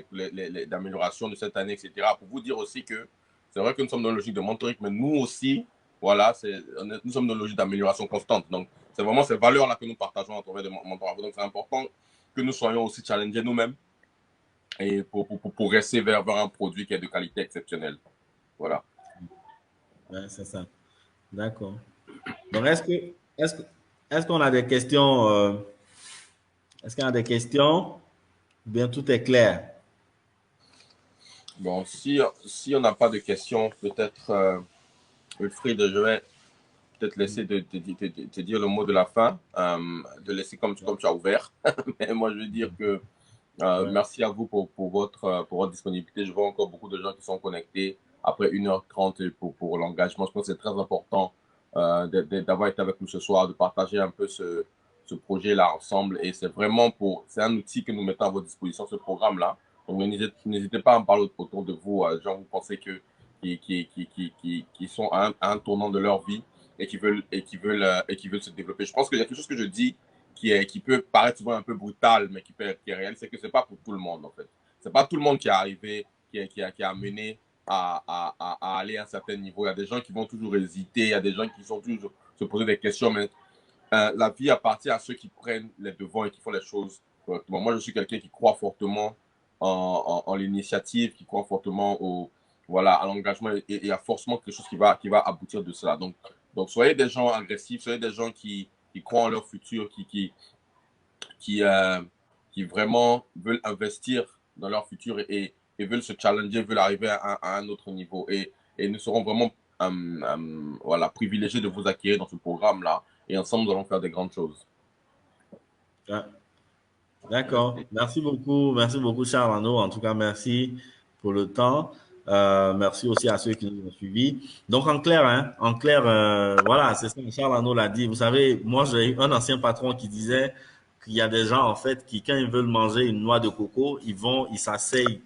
d'amélioration de cette année, etc. Pour vous dire aussi que c'est vrai que nous sommes dans une logique de mentoring, mais nous aussi, voilà, nous sommes dans une logique d'amélioration constante. Donc, c'est vraiment ces valeurs-là que nous partageons à travers de mentorat. Donc, c'est important que nous soyons aussi challengés nous-mêmes et pour progresser vers un produit qui est de qualité exceptionnelle. Voilà.
Ouais, c'est ça. D'accord. Donc, est-ce qu'on a des questions? Est-ce qu'il y a des questions? Ou bien tout est clair?
Bon, si on n'a pas de questions, peut-être, Wilfried, je vais peut-être laisser te dire le mot de la fin, de laisser comme tu as ouvert. Mais moi, je veux dire que merci à vous pour votre disponibilité. Je vois encore beaucoup de gens qui sont connectés après 1h30 pour l'engagement. Je pense que c'est très important d'avoir été avec nous ce soir, de partager un peu ce projet-là ensemble. Et c'est un outil que nous mettons à votre disposition, ce programme-là. Donc, n'hésitez pas à en parler autour de vous, gens vous pensez qui sont à un tournant de leur vie et qui veulent se développer. Je pense qu'il y a quelque chose que je dis qui peut paraître souvent un peu brutal, mais qui est réel, c'est que c'est pas pour tout le monde, en fait. C'est pas tout le monde qui est arrivé, qui a mené à aller à un certain niveau. Il y a des gens qui vont toujours hésiter, il y a des gens qui sont toujours se poser des questions, mais la vie appartient à ceux qui prennent les devants et qui font les choses correctement. Moi, je suis quelqu'un qui croit fortement en l'initiative, qui croit fortement à l'engagement et à forcément quelque chose qui va aboutir de cela. Donc, soyez des gens agressifs, soyez des gens qui croient en leur futur, qui vraiment veulent investir dans leur futur et veulent se challenger, veulent arriver à un autre niveau. Et nous serons vraiment privilégiés de vous accueillir dans ce programme-là. Et ensemble, nous allons faire des grandes choses.
Ouais. D'accord. Merci beaucoup, Charles Arnaud. En tout cas, merci pour le temps. Merci aussi à ceux qui nous ont suivis. Donc, en clair, voilà, c'est ça, Charles Arnaud l'a dit. Vous savez, moi, j'ai un ancien patron qui disait qu'il y a des gens, en fait, qui, quand ils veulent manger une noix de coco, ils s'asseyent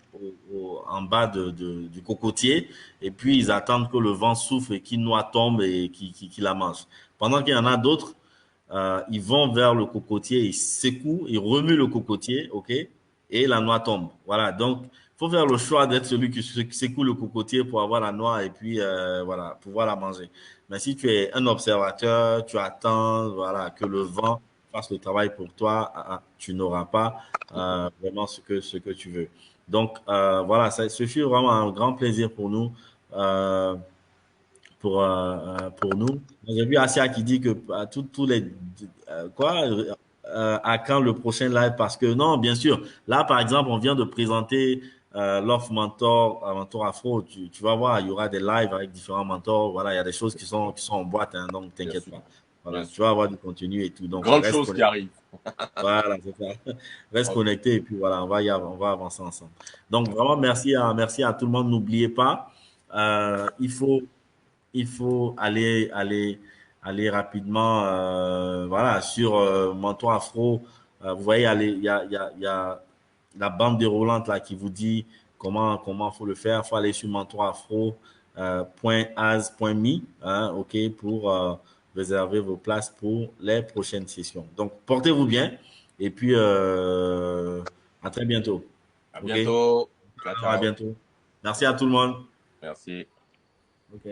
en bas du cocotier et puis ils attendent que le vent souffle et qu'une noix tombe et qu'ils la mangent. Pendant qu'il y en a d'autres, ils vont vers le cocotier, ils secouent, ils remuent le cocotier, ok, et la noix tombe. Voilà, donc il faut faire le choix d'être celui qui secoue le cocotier pour avoir la noix et puis voilà, pouvoir la manger. Mais si tu es un observateur, tu attends voilà, que le vent fasse le travail pour toi, tu n'auras pas vraiment ce que tu veux. Donc voilà, ce fut vraiment un grand plaisir pour nous. Pour nous. J'ai vu Asia qui dit que tous les à quand le prochain live parce que non, bien sûr. Là, par exemple, on vient de présenter l'offre mentor Afro. Tu vas voir, il y aura des lives avec différents mentors. Voilà, il y a des choses qui sont en boîte, hein, donc t'inquiète pas. Voilà, tu vas avoir du contenu et tout. Donc,
grande chose qui arrive.
Voilà, c'est ça. Reste connecté et puis voilà, on va avancer ensemble. Donc vraiment, merci à tout le monde. N'oubliez pas, il faut aller rapidement voilà, sur Mentor Afro. Vous voyez, il y a la bande déroulante là qui vous dit comment faut le faire. Il faut aller sur mentorafro.az.me OK, pour réserver vos places pour les prochaines sessions. Donc, portez-vous bien et puis à très bientôt.
À bientôt.
Okay? À bientôt. Merci à tout le monde.
Merci.
OK.